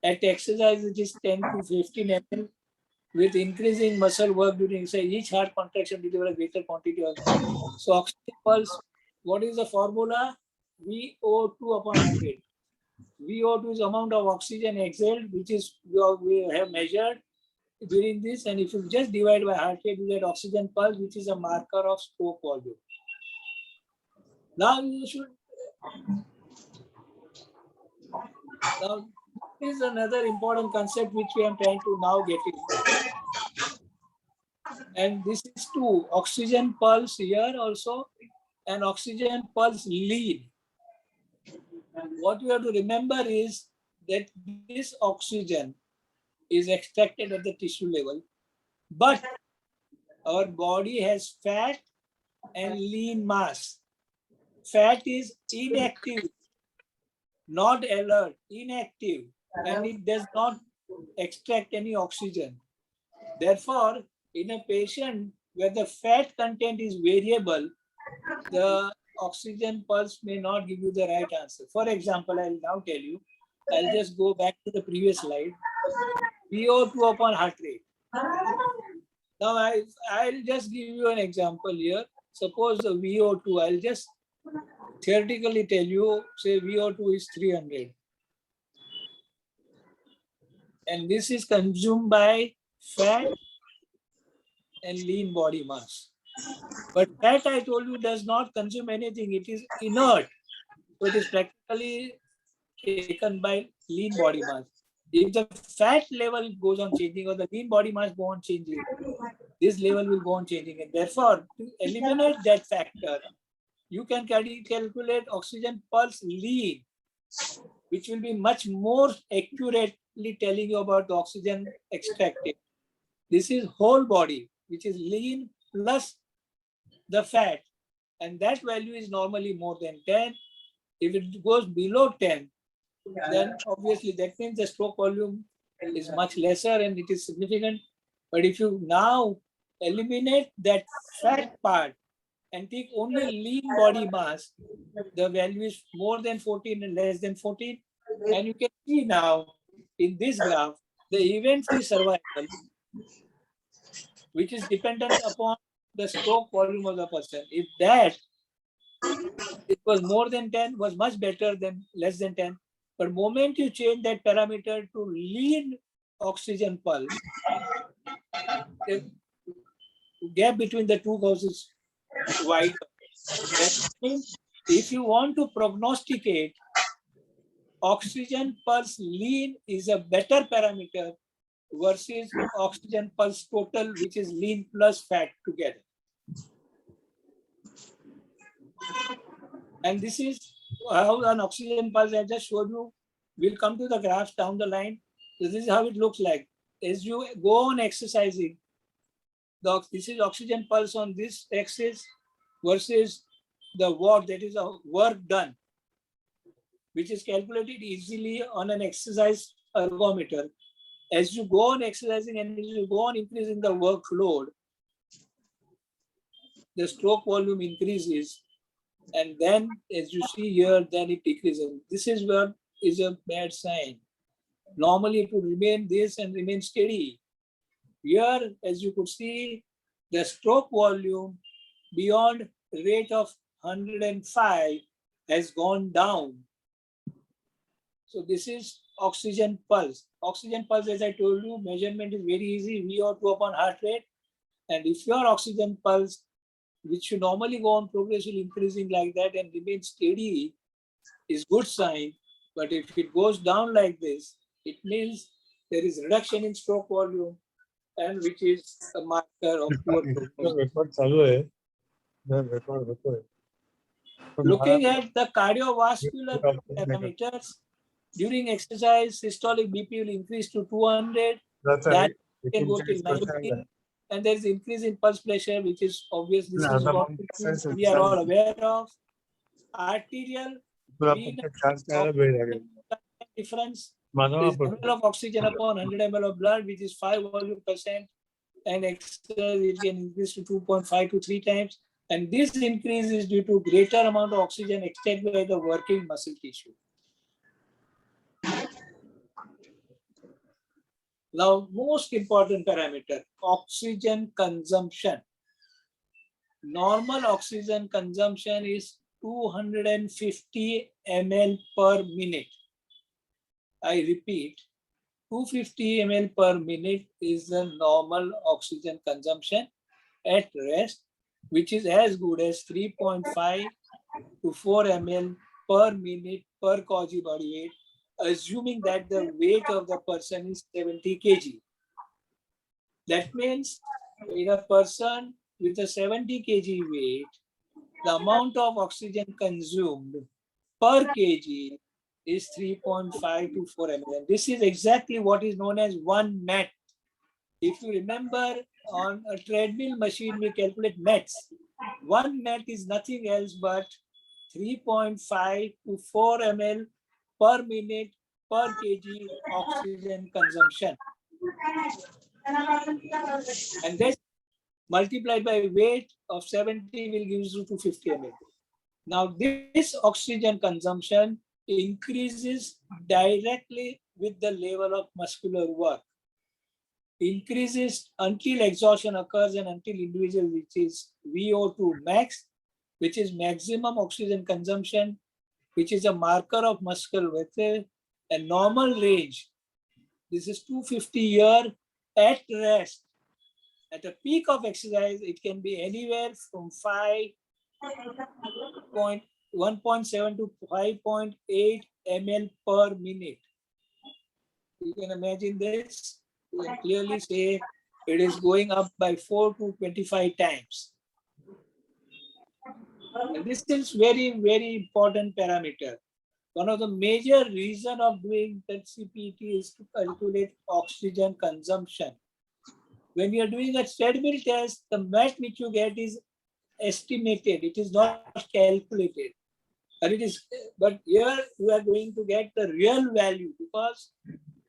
At exercise, it is 10 to 15 ml. With increasing muscle work during exercise, each heart contraction delivers a greater quantity of. So oxygen pulse, what is the formula? VO2 upon heart rate. VO2 is the amount of oxygen exhaled, which is we have measured during this. And if you just divide by heart rate, you get oxygen pulse, which is a marker of stroke volume. Now you should. Now, this is another important concept which we are trying to now get in. And this is two, oxygen pulse here also, and oxygen pulse lead. What you have to remember is that this oxygen is extracted at the tissue level, but our body has fat and lean mass. Fat is inactive, not alert, inactive, and it does not extract any oxygen. Therefore, in a patient where the fat content is variable, the oxygen pulse may not give you the right answer. For example, I'll now tell you, I'll just go back to the previous slide. VO2 upon heart rate. Now I'll just give you an example here. Suppose the VO2, I'll just theoretically tell you, say VO2 is 300. And this is consumed by fat and lean body mass. But fat, I told you, does not consume anything. It is inert. So it is practically taken by lean body mass. If the fat level goes on changing or the lean body mass go on changing, this level will go on changing. And therefore, to eliminate that factor, you can calculate oxygen pulse lean, which will be much more accurately telling you about the oxygen extracted. This is whole body, which is lean plus the fat, and that value is normally more than 10. If it goes below 10, then obviously that means the stroke volume is much lesser and it is significant. But if you now eliminate that fat part and take only lean body mass, the value is more than 14 and less than 14. And you can see now in this graph, the event-free survival, which is dependent upon the stroke volume of the person. If that it was more than 10, was much better than less than 10. But moment you change that parameter to lean oxygen pulse, the gap between the two causes wide. That means if you want to prognosticate, oxygen pulse lean is a better parameter versus oxygen pulse total, which is lean plus fat together. And this is how an oxygen pulse I just showed you. We'll come to the graphs down the line. So this is how it looks like. As you go on exercising, this is oxygen pulse on this axis versus the work, that is a work done, which is calculated easily on an exercise ergometer. As you go on exercising and as you go on increasing the workload, the stroke volume increases. And then as you see here, then it decreases. This is where is a bad sign. Normally it would remain this and remain steady. Here, as you could see, the stroke volume beyond rate of 105 has gone down. So this is oxygen pulse. Oxygen pulse, as I told you, measurement is very easy. VO2 upon heart rate. And if your oxygen pulse, which should normally go on progressively increasing like that and remain steady, is good sign. But if it goes down like this, it means there is reduction in stroke volume, and which is a marker of poor prognosis. Record चालू आहे record होतोय Looking at the cardiovascular parameters, during exercise, systolic BP will increase to 200, that can go to 90, and there is increase in pulse pressure, which is obvious. This is what we are all aware of. Arterial difference is ml of oxygen upon 100 ml of blood, which is 5 volume percent, and exercise it can increase to 2.5 to 3 times. And this increase is due to greater amount of oxygen extracted by the working muscle tissue. Now, most important parameter, oxygen consumption. Normal oxygen consumption is 250 ml per minute. I repeat, 250 ml per minute is the normal oxygen consumption at rest, which is as good as 3.5 to 4 ml per minute per kg body weight, assuming that the weight of the person is 70 kg. That means in a person with a 70 kg weight, the amount of oxygen consumed per kg is 3.5 to 4 ml. This is exactly what is known as 1 MET. If you remember, on a treadmill machine, we calculate METs. 1 MET is nothing else but 3.5 to 4 ml per minute per kg oxygen consumption. And this multiplied by weight of 70 will give you 250 ml. Now, this oxygen consumption increases directly with the level of muscular work. Increases until exhaustion occurs and until individual reaches VO2 max, which is maximum oxygen consumption, which is a marker of muscle wear, and normal range. This is 250 year at rest. At a peak of exercise, it can be anywhere from 1.7 to 5.8 ml per minute. You can imagine this. You can clearly say it is going up by 4 to 25 times. And this is very, very important parameter. One of the major reasons of doing that Cpet is to calculate oxygen consumption. When you are doing a treadmill test, the MET which you get is estimated. It is not calculated. And it is, but here you are going to get the real value because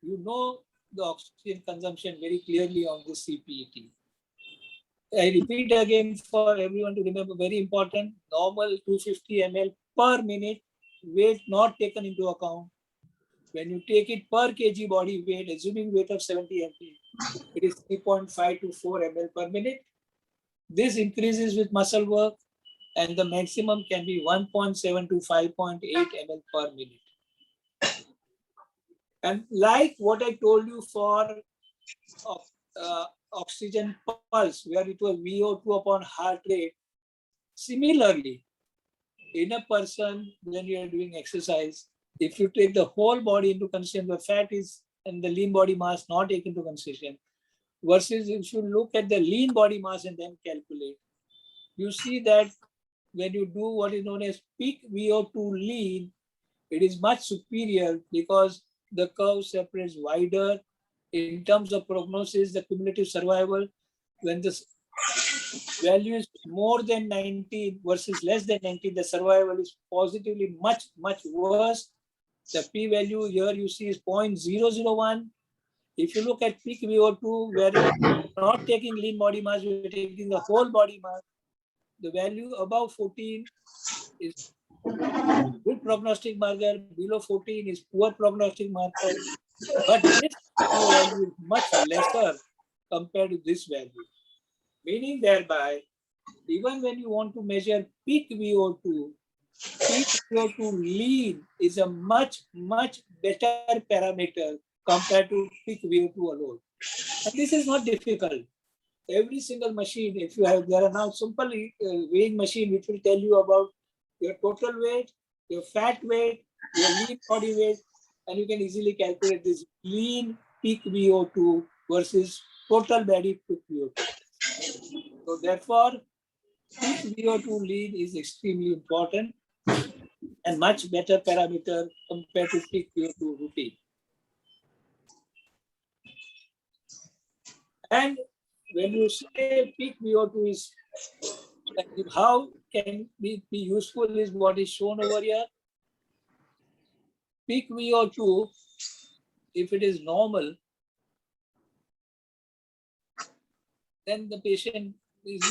you know the oxygen consumption very clearly on the Cpet. I repeat again for everyone to remember, very important, normal 250 ml per minute, weight not taken into account. When you take it per kg body weight, assuming weight of 70 ml, it is 3.5 to 4 ml per minute. This increases with muscle work, and the maximum can be 1.7 to 5.8 ml per minute. And like what I told you for oxygen pulse, where it was VO2 upon heart rate, similarly, in a person, when you are doing exercise, if you take the whole body into consideration, the fat is and the lean body mass not taken into consideration, versus if you look at the lean body mass and then calculate, you see that when you do what is known as peak VO2 lean, it is much superior because the curve separates wider. In terms of prognosis, the cumulative survival, when the value is more than 90 versus less than 90, the survival is positively much, much worse. The p-value here you see is 0.001. If you look at peak VO2, where you're not taking lean body mass, you're taking the whole body mass, the value above 14 is good prognostic marker, below 14 is poor prognostic marker, but this value is much lesser compared to this value. Meaning thereby, even when you want to measure peak VO2 lean is a much, much better parameter compared to peak VO2 alone. And this is not difficult. every single machine, if you have, there are now simple weighing machine which will tell you about your total weight, your fat weight, your lean body weight, and you can easily calculate this lean peak VO2 versus total body peak VO2. So therefore, peak VO2 lean is extremely important and much better parameter compared to peak VO2 routine. And when you say peak VO2 is, how can it be useful is what is shown over here. Peak VO2, if it is normal, then the patient is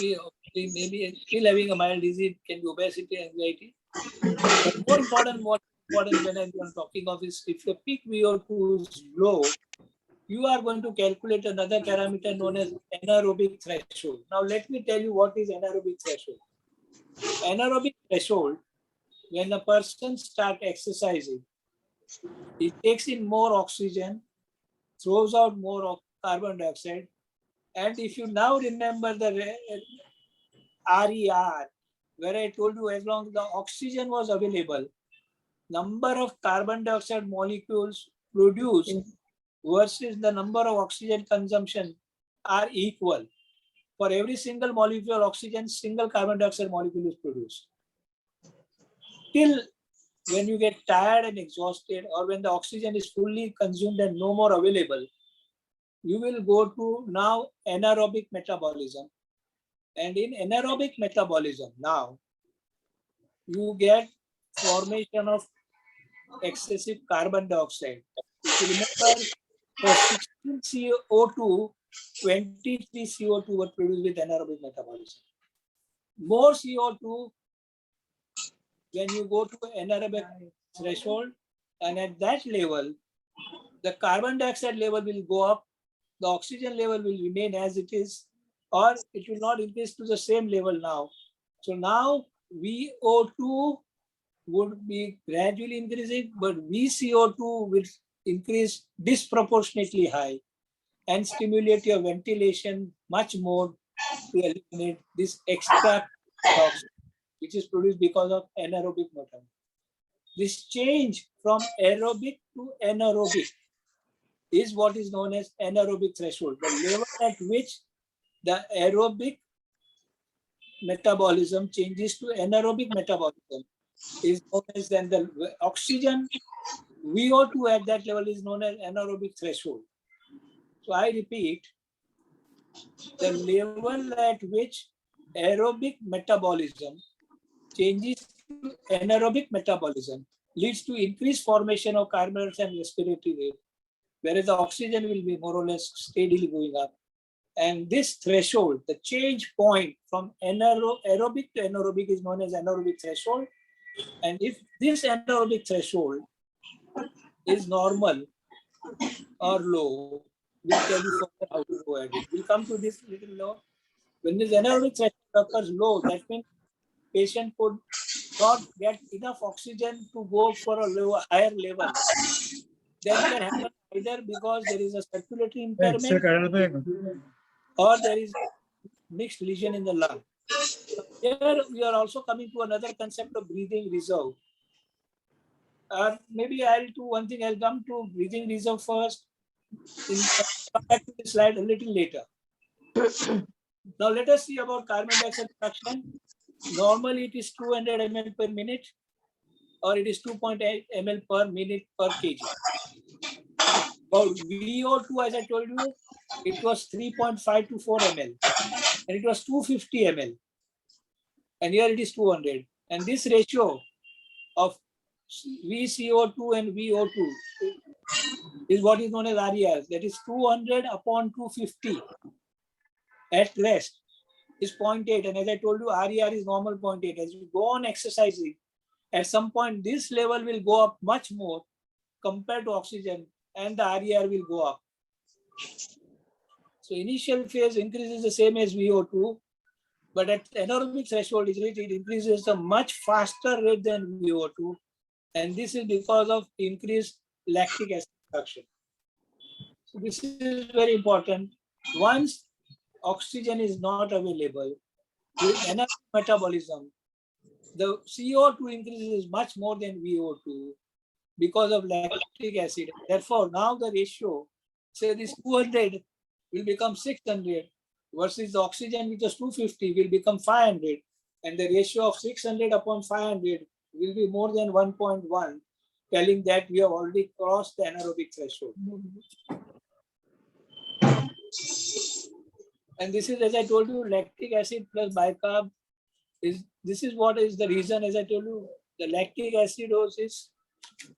maybe still having a mild disease, can be obesity, anxiety. But more important, what important when I'm talking of is if your peak VO2 is low, you are going to calculate another parameter known as anaerobic threshold. Now let me tell you what is anaerobic threshold. Anaerobic threshold, when a person starts exercising, he takes in more oxygen, throws out more carbon dioxide. And if you now remember the RER, where I told you as long as the oxygen was available, number of carbon dioxide molecules produced versus the number of oxygen consumption are equal. For every single molecule of oxygen, single carbon dioxide molecule is produced. Till when you get tired and exhausted, or when the oxygen is fully consumed and no more available, you will go to now anaerobic metabolism. And in anaerobic metabolism, now you get formation of excessive carbon dioxide. If you remember, for 16 CO2, 23 CO2 were produced with anaerobic metabolism. More CO2 when you go to anaerobic threshold, and at that level, the carbon dioxide level will go up, the oxygen level will remain as it is, or it will not increase to the same level now. So now VO2 would be gradually increasing, but VCO2 will increase disproportionately high and stimulate your ventilation much more to eliminate this extra oxygen, which is produced because of anaerobic metabolism. This change from aerobic to anaerobic is what is known as anaerobic threshold. The level at which the aerobic metabolism changes to anaerobic metabolism is known as, then the oxygen VO2 at that level is known as anaerobic threshold. So I repeat, the level at which aerobic metabolism changes to anaerobic metabolism leads to increased formation of carbon dioxide and respiratory rate, whereas the oxygen will be more or less steadily going up. And this threshold, the change point from aerobic to anaerobic, is known as anaerobic threshold. And if this anaerobic threshold is normal or low, we'll tell you further how to go at it. We'll come to this little low. When this anaerobic threshold occurs low, that means patient could not get enough oxygen to go for a lower, higher level. That can happen either because there is a circulatory impairment or there is mixed lesion in the lung. Here we are also coming to another concept of breathing reserve. Maybe I'll do one thing, I'll come to breathing reserve first. Come back to this slide a little later. Now let us see about carbon dioxide reduction. Normally it is 200 ml per minute, or it is 2.8 ml per minute per kg. About VO2, as I told you, it was 3.5 to 4 ml, and it was 250 ml. And here it is 200. And this ratio of VCO2 and VO2 is what is known as RER. That is 200 upon 250 at rest is 0.8. And as I told you, RER is normal 0.8. As you go on exercising, at some point, this level will go up much more compared to oxygen, and the RER will go up. So initial phase increases the same as VO2, but at anaerobic threshold, it increases a much faster rate than VO2. And this is because of increased lactic acid production. So this is very important. Once oxygen is not available, with anaerobic metabolism, the CO2 increases much more than VO2 because of lactic acid. Therefore, now the ratio, say this 200 will become 600 versus the oxygen which is 250 will become 500, and the ratio of 600 upon 500 will be more than 1.1, telling that we have already crossed the anaerobic threshold. And this is, as I told you, lactic acid plus bicarb this is what is the reason, as I told you, the lactic acidosis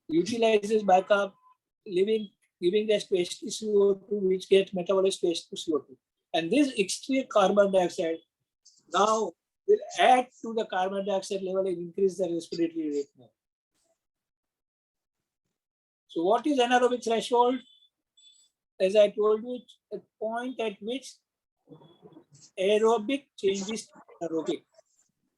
utilizes bicarb, giving that to H2CO2, which gets metabolized to H2CO2. And this extreme carbon dioxide now will add to the carbon dioxide level and increase the respiratory rate more. So what is anaerobic threshold? As I told you, it's a point at which aerobic changes to anaerobic.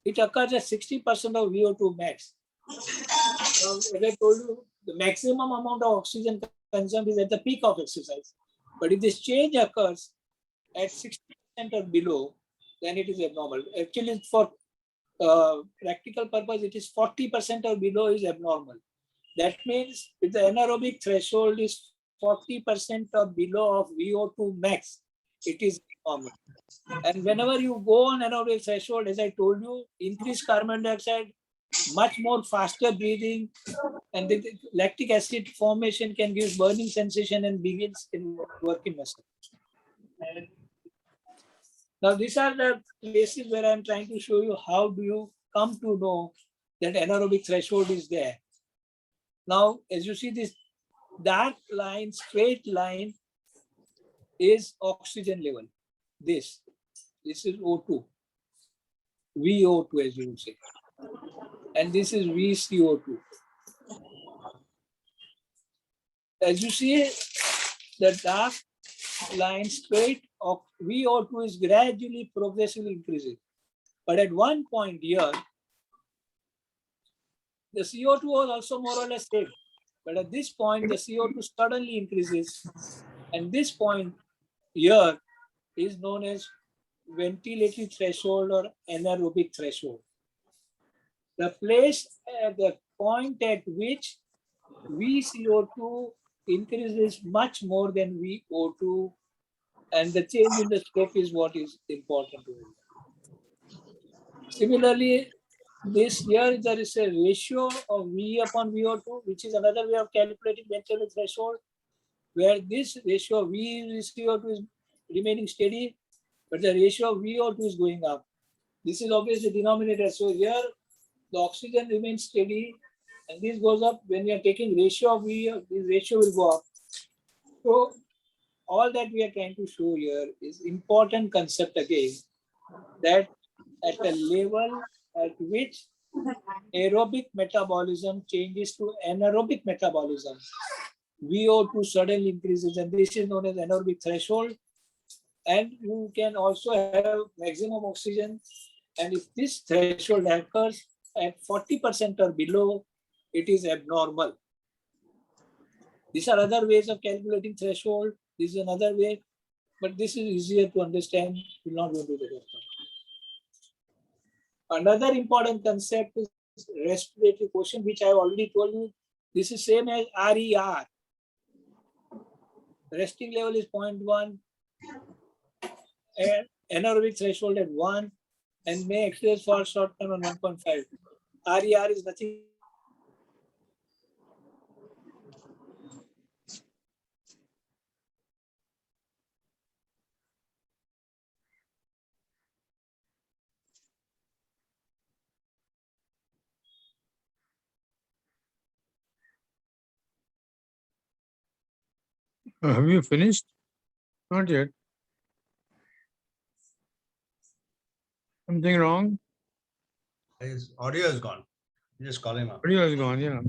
It occurs at 60% of VO2 max. Now, as I told you, the maximum amount of oxygen consumed is at the peak of exercise. But if this change occurs at 60% or below, then it is abnormal. Actually, for practical purpose, it is 40% or below is abnormal. That means if the anaerobic threshold is 40% or below of VO2 max, it is normal. And whenever you go on anaerobic threshold, as I told you, increase carbon dioxide, much more faster breathing, and the lactic acid formation can give burning sensation and begins in working muscle. Now, these are the places where I'm trying to show you how do you come to know that anaerobic threshold is there. Now, as you see this dark line, straight line is oxygen level. This is O2, VO2 as you would say. And this is VCO2. As you see, the dark line straight of VO2 is gradually, progressively increasing. But at one point here, the CO2 was also more or less same. But at this point, the CO2 suddenly increases. And this point here is known as ventilatory threshold or anaerobic threshold. The place, the point at which VCO2 increases much more than VO2, and the change in the slope is what is important to you. Similarly, this here there is a ratio of V upon VO2, which is another way of calculating ventilatory threshold, where this ratio of VCO2 is remaining steady, but the ratio of VO2 is going up. This is obviously the denominator. So here the oxygen remains steady, and this goes up. When we are taking ratio of V, this ratio will go up. So all that we are trying to show here is important concept again, that at a level at which aerobic metabolism changes to anaerobic metabolism, VO2 suddenly increases, and this is known as anaerobic threshold. And you can also have maximum oxygen, and if this threshold occurs at 40% or below, it is abnormal. These are other ways of calculating threshold. This is another way, but this is easier to understand. We'll not go into the rest. Another important concept is respiratory quotient, which I have already told you. This is same as RER. Resting level is 0.1, and anaerobic threshold at 1, and may express for short term on 1.5. RER is nothing. Have you finished? Not yet. Something wrong? His audio is gone. You just call him up. Audio is gone, yeah.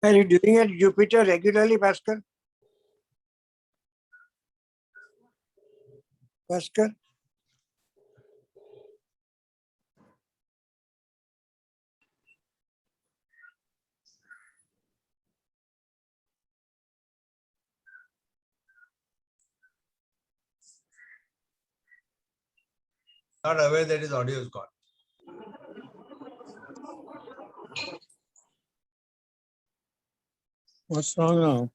Are you doing it Jupiter regularly, Pascal? Pascal? Not aware that his audio is gone. What's wrong now?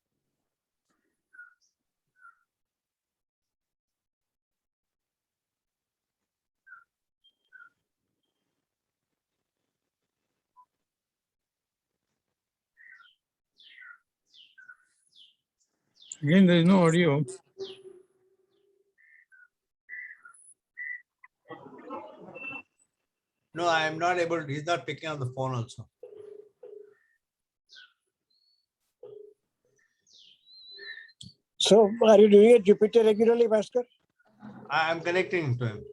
Again, there is no audio. No, I am not able. He's not picking up the phone also. So, are you doing it Jupiter regularly, Bhaskar? I am connecting to him.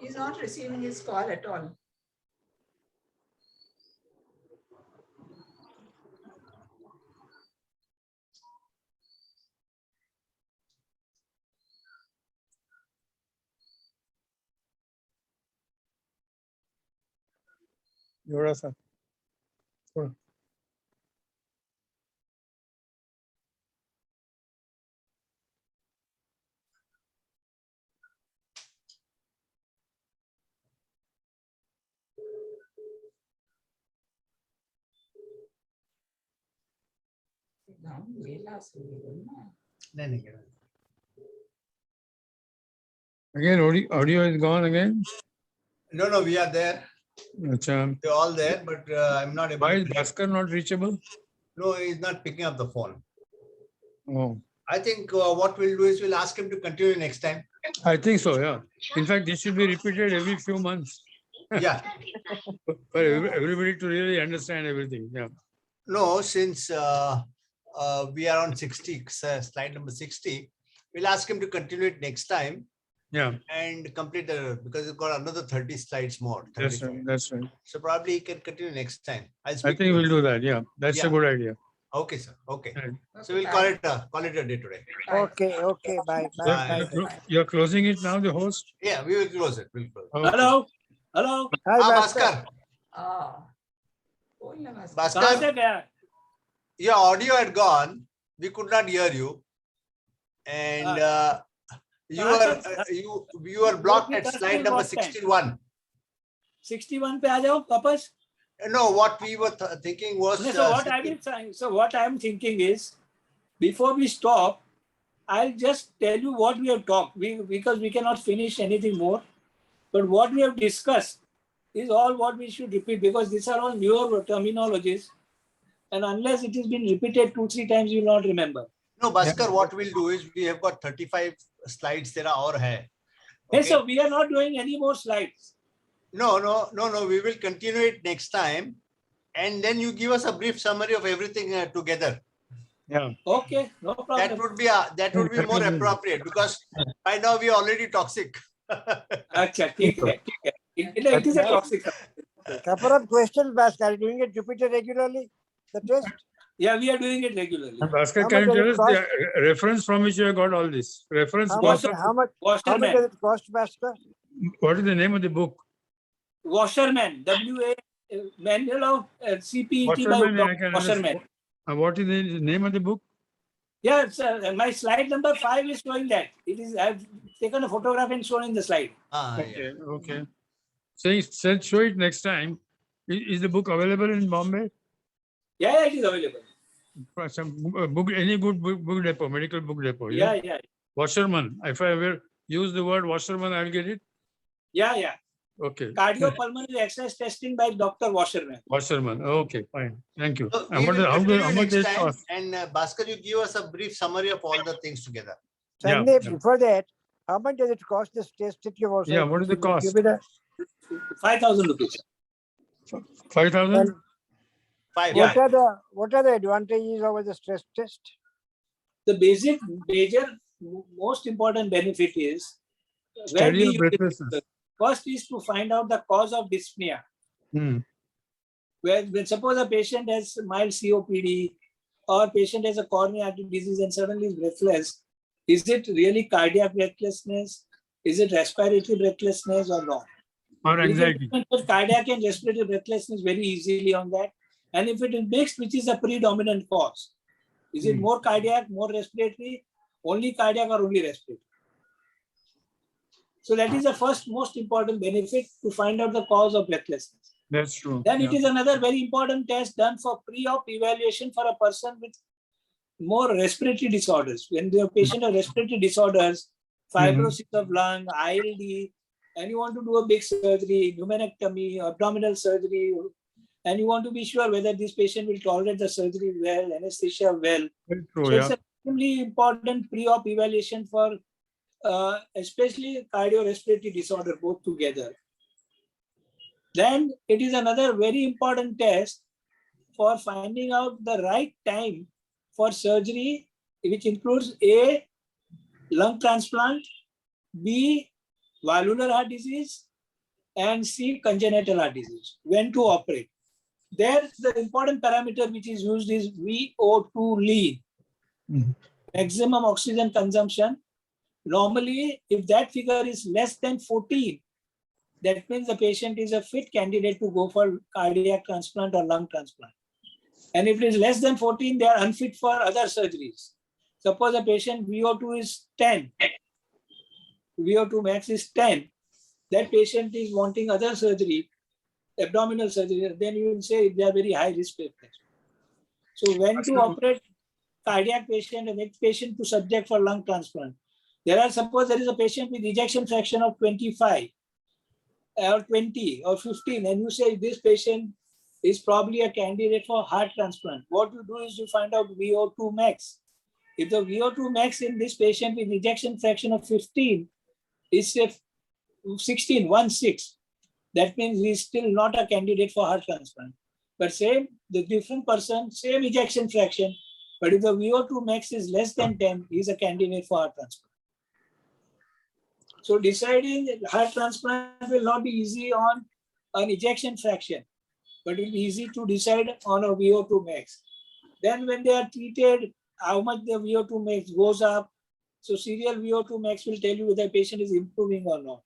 He's not receiving his call at all. Yoda sir. Again, audio is gone again. No, we are there. Achha. They're all there, but I'm not able. Why is to Bhaskar not reachable? No, he's not picking up the phone. Oh, I think what we'll do is we'll ask him to continue next time. I think so, yeah. In fact, this should be repeated every few months Yeah. for everybody to really understand everything. Yeah. No, since we are on 60, slide number 60, we'll ask him to continue it next time. Yeah, And complete because it's got another 30 slides more. that's 35. right. That's right. So probably he can continue next time. I think we'll do that. Yeah, that's a Yeah. good idea. Okay, sir. Okay. Right. So we'll call it a day today. Okay, okay, bye, bye, bye. You're closing it now, the host? Yeah, we will close it. We'll close. Okay. Hello, hello. Hi, Bhaskar. Bhaskar. Ah. बोलना बस। कहाँ से Bhaskar, गया? your audio had gone. We could not hear you. And you were blocked at slide number 61. 61 पे आ जाओ वापस. No, what we were thinking was. So what I am thinking is, before we stop, I'll just tell you what we have talked. Because we cannot finish anything more, but what we have discussed is all what we should repeat, because these are all newer terminologies, and unless it has been repeated 2-3 times, you will not remember. No, Bhaskar, what we'll do is we have got 35 slides. There are hai. Hey, so we are not doing any more slides. No. We will continue it next time, and then you give us a brief summary of everything together. Yeah. Okay, no problem. That would be more appropriate, because by now we are already toxic. अच्छा, ठीक है, ठीक है. It is a toxic. Couple of questions, Bhaskar. Are you doing it Jupiter regularly? The test? Yeah, we are doing it regularly. Bhaskar, How can much you does tell it us the reference from which you have got all this? Reference. How cost much, of- how much Washerman. does it cost, Bhaskar? What is the name of the book? Washerman, WA, manual of CPET by Washerman, I can Washerman. understand. What is the name of the book? Yeah, my slide number 5 is showing that. It is. I've taken a photograph and shown in the slide. Okay, okay. So show it next time. Is the book available in Bombay? Yeah, it is available. Some book, any good book depot, medical book depot. Yeah. Washerman. If I ever use the word Washerman, I'll get it. Yeah. Okay. Cardiopulmonary exercise testing by Dr. Washerman. Washerman. Okay, fine. Thank you. So And we will how continue much next it time, cost? and Bhaskar, you give us a brief summary of all the things together. Sunday, yeah. before that, how much does it cost this test that you've also? Yeah, what is the cost? 5,000 rupees. 5,000? And 5. what are the advantages over the stress test? The major, most important benefit is where Study we of use breathlessness. it. First is to find out the cause of dyspnea. When suppose a patient has mild COPD or patient has a coronary artery disease and suddenly is breathless, is it really cardiac breathlessness? Is it respiratory breathlessness or not? Or anxiety. We can put cardiac and respiratory breathlessness very easily on that. And if it is mixed, which is a predominant cause? Is it more cardiac, more respiratory, only cardiac or only respiratory? So that is the first most important benefit, to find out the cause of breathlessness. That's true. Then it Yeah. is another very important test done for pre-op evaluation for a person with more respiratory disorders. When the patient has respiratory disorders, fibrosis of lung, ILD, and you want to do a big surgery, pneumonectomy, abdominal surgery, and you want to be sure whether this patient will tolerate the surgery well, anesthesia well. Very true. So Yeah. it's an extremely important pre-op evaluation for especially cardiorespiratory disorder, both together. Then it is another very important test for finding out the right time for surgery, which includes A, lung transplant, B, valvular heart disease, and C, congenital heart disease. When to operate. There, the important parameter which is used is VO2 lead, maximum oxygen consumption. Normally, if that figure is less than 14, that means the patient is a fit candidate to go for cardiac transplant or lung transplant. And if it is less than 14, they are unfit for other surgeries. Suppose a patient VO2 is 10, VO2 max is 10, that patient is wanting other surgery, abdominal surgery, then you will say they are very high risk patient. So when to operate cardiac patient and next patient to subject for lung transplant. Suppose there is a patient with ejection fraction of 25 or 20 or 15, and you say this patient is probably a candidate for heart transplant. What you do is you find out VO2 max. If the VO2 max in this patient with ejection fraction of 15 is 16, 1/6, that means he is still not a candidate for heart transplant. But same, the different person, same ejection fraction, but if the VO2 max is less than 10, he is a candidate for heart transplant. So deciding heart transplant will not be easy on an ejection fraction, but it will be easy to decide on a VO2 max. Then when they are treated, how much the VO2 max goes up. So serial VO2 max will tell you whether the patient is improving or not.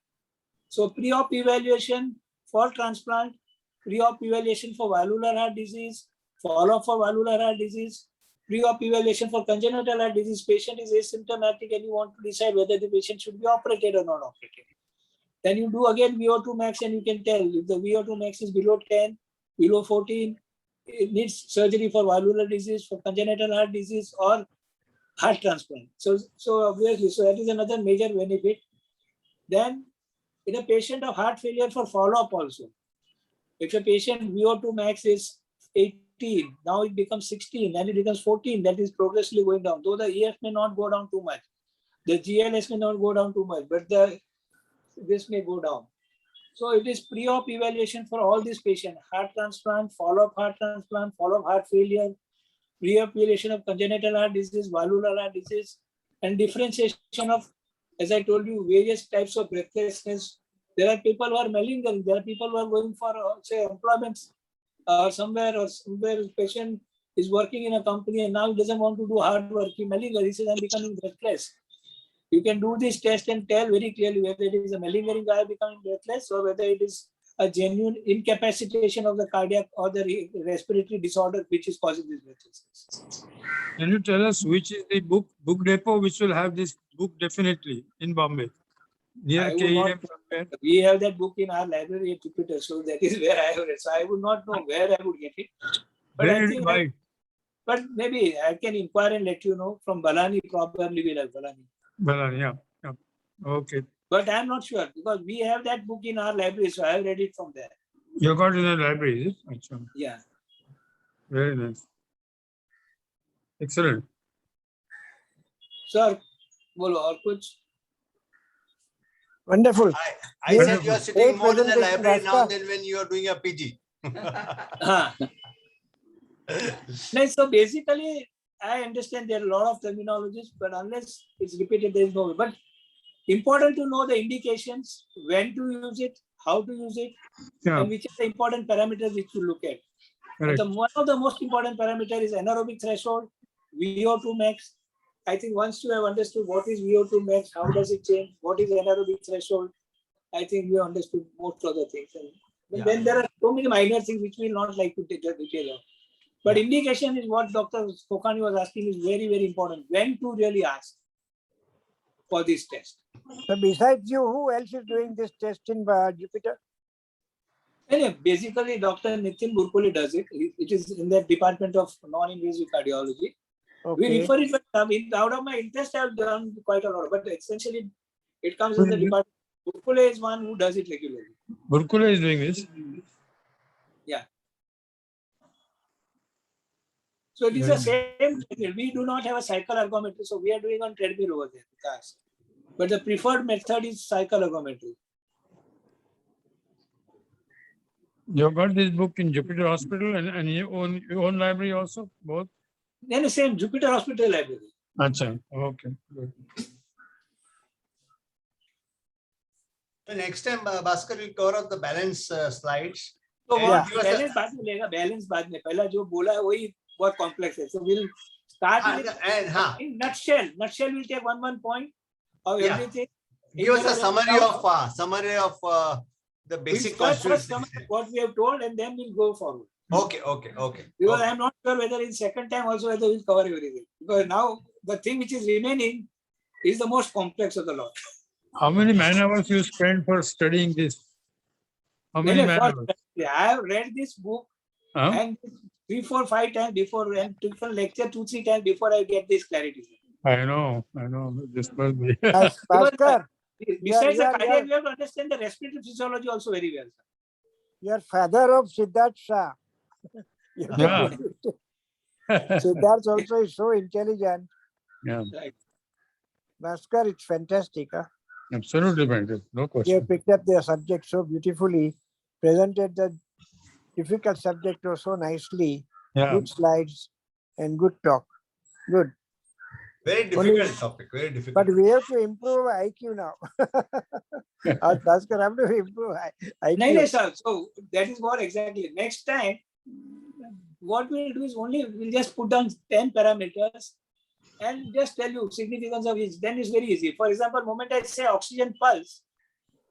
So pre-op evaluation for transplant, pre-op evaluation for valvular heart disease, follow-up for valvular heart disease, pre-op evaluation for congenital heart disease. Patient is asymptomatic and you want to decide whether the patient should be operated or not operated. Then you do again VO2 max and you can tell if the VO2 max is below 10, below 14, it needs surgery for valvular disease, for congenital heart disease, or heart transplant. So obviously, so that is another major benefit. Then in a patient of heart failure for follow-up also, if a patient VO2 max is 18, now it becomes 16, then it becomes 14, that is progressively going down. Though the EF may not go down too much, the GLS may not go down too much, but this may go down. So it is pre-op evaluation for all these patients: heart transplant, follow-up heart failure, pre-op evaluation of congenital heart disease, valvular heart disease, and differentiation of, as I told you, various types of breathlessness. There are people who are malingering. There are people who are going for, say, employment somewhere patient is working in a company and now he doesn't want to do hard work. He malingers. He says, I'm becoming breathless. You can do this test and tell very clearly whether it is a malingering guy becoming breathless or whether it is a genuine incapacitation of the cardiac or the respiratory disorder which is causing this breathlessness. Can you tell us which is the book depot which will have this book definitely in Bombay? Near KEM somewhere? We have that book in our library at Cpet, so that is where I have read. So I would not know where I would get it. But Where I did think you buy it? but maybe I can inquire and let you know. From Balani, probably we'll have Balani. Balani, yeah. Okay. But I'm not sure because we have that book in our library, so I have read it from there. You got it in the library, is it? Achha. Yeah. Very nice. Excellent. Sir, bolo aur kuch? Wonderful. I said you are Great sitting more in the presentation, library now Rashka. than when you are doing a PG. No, so basically, I understand there are a lot of terminologies, but unless it's repeated, there is no way. But important to know the indications, when to use it, how to use it, Yeah. and which are the important parameters which you look at. Correct. One of the most important parameter is anaerobic threshold, VO2 max. I think once you have understood what is VO2 max, how does it change, what is anaerobic threshold, I think we understood most of the things. But then there are so many minor things which we will not like to take the detail of. But indication is what Dr. Kokani was asking is very, very important. When to really ask. for this test. So besides you, who else is doing this test in Jupiter? Anyway, basically, Dr. Nitin Burkuli does it. It is in the department of non-invasive cardiology. We Okay. refer it, but out of my interest, I have done quite a lot. But essentially, it comes in the department. Burkuli is one who does it regularly. Burkula is doing this. Yeah. So it is the same treadmill. We do not have a cycle ergometry, so we are doing on treadmill over there. But the preferred method is cycle ergometry. You have got this book in Jupiter Hospital and your own library also, both? Then the same Jupiter Hospital Library. Acha, okay. Good. So next time, Bhaskar will cover up the balance slides. So And what give us a- balance बाद में लेगा, balance बाद में. पहला जो बोला है वही बहुत complex है. So we'll start with in nutshell. Nutshell will take one point of Yeah. everything. Give us a summary of the basic We'll first constituents. summarize what we have told, and then we'll go forward. Okay. Because I'm not sure whether in second time also whether we'll cover everything. Because now the thing which is remaining is the most complex of the lot. How many man hours you spend for studying this? How many man hours? I have read this book Huh? and 3, 4, 5 times before, and taken lecture 2, 3 times before I get this clarity. I know. This must be. Bhaskar, Besides the yeah. cardiac, we have to understand the respiratory physiology also very well. you're father of Siddharth Shah. Yeah. Siddharth also is so intelligent. Yeah, Right. Bhaskar, it's fantastic. Huh? absolutely, man. No You question. have picked up the subject so beautifully, presented the difficult subject so nicely, Yeah, good slides and good talk. Good. Very difficult topic. Very difficult. But we have to improve IQ now. Bhaskar, have to improve IQ. No, sir. So that is what exactly. Next time, what we'll do is we'll just put down 10 parameters and just tell you significance of each. Then it's very easy. For example, moment I say oxygen pulse,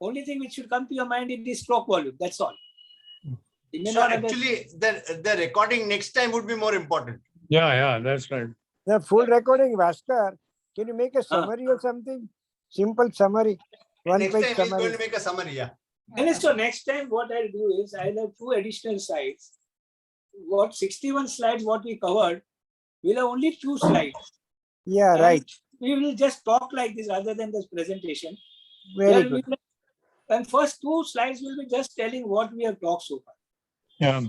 only thing which should come to your mind is the stroke volume. That's all. You may So not actually, the recording next time would be more important. yeah, that's right. The full recording, Bhaskar, can you make a summary or something? Simple summary. One Next page time he's summary. going to make a summary. Yeah. And so next time what I'll do is I'll have 2 additional slides. What 61 slides what we covered, we'll have only 2 slides. Yeah, And right. we will just talk like this rather than this presentation. Very Where good. and first 2 slides will be just telling what we have talked so far. Yeah,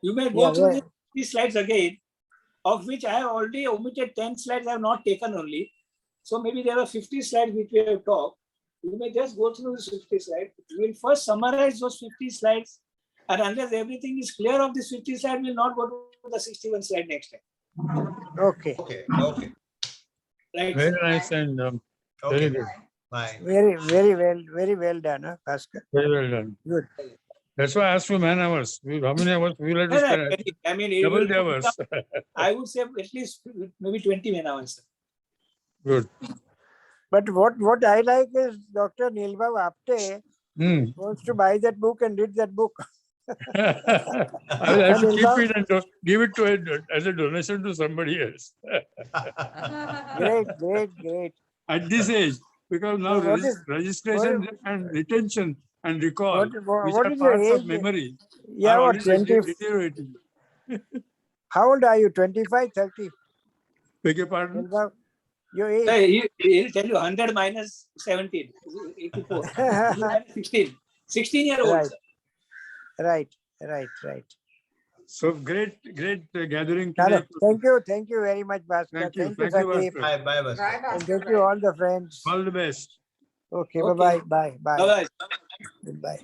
You may go Yeah, through yeah. these slides again, of which I have already omitted 10 slides I have not taken only. So maybe there are 50 slides which we have talked. You may just go through these 50 slides. We will first summarize those 50 slides. And unless everything is clear of this 50 slide, we will not go to the 61 slide next time. Okay. Okay. Right? very nice and very Okay. good. Bye. Very well done, huh, Bhaskar? Very well done. Good. That's why I asked for man hours. How many hours we will have to spend? I mean, it Double will the hours. I would say at least maybe 20 man hours. Good. But what I like is Dr. Nilbhav Apte wants to buy that book and read that book. I will have to keep it and give it to as a donation to somebody else. Great. At this age, because now So what is- registration and retention and recall, which What are is your parts of age? memory, Yeah, are what, already 20? deteriorating. How old are you? 25, 30? Beg your pardon? Nilbhav, your age? He'll tell you 100 minus 17, 84. 16. 16-year-old. Right. So great gathering today. Thank you very much, Bhaskar. Thank you, Sandeep. Bhaskar. Bye. Bye. Bye, And Bhaskar. thank you all the friends. All the best. Okay, Okay. bye. Bye-bye. Goodbye.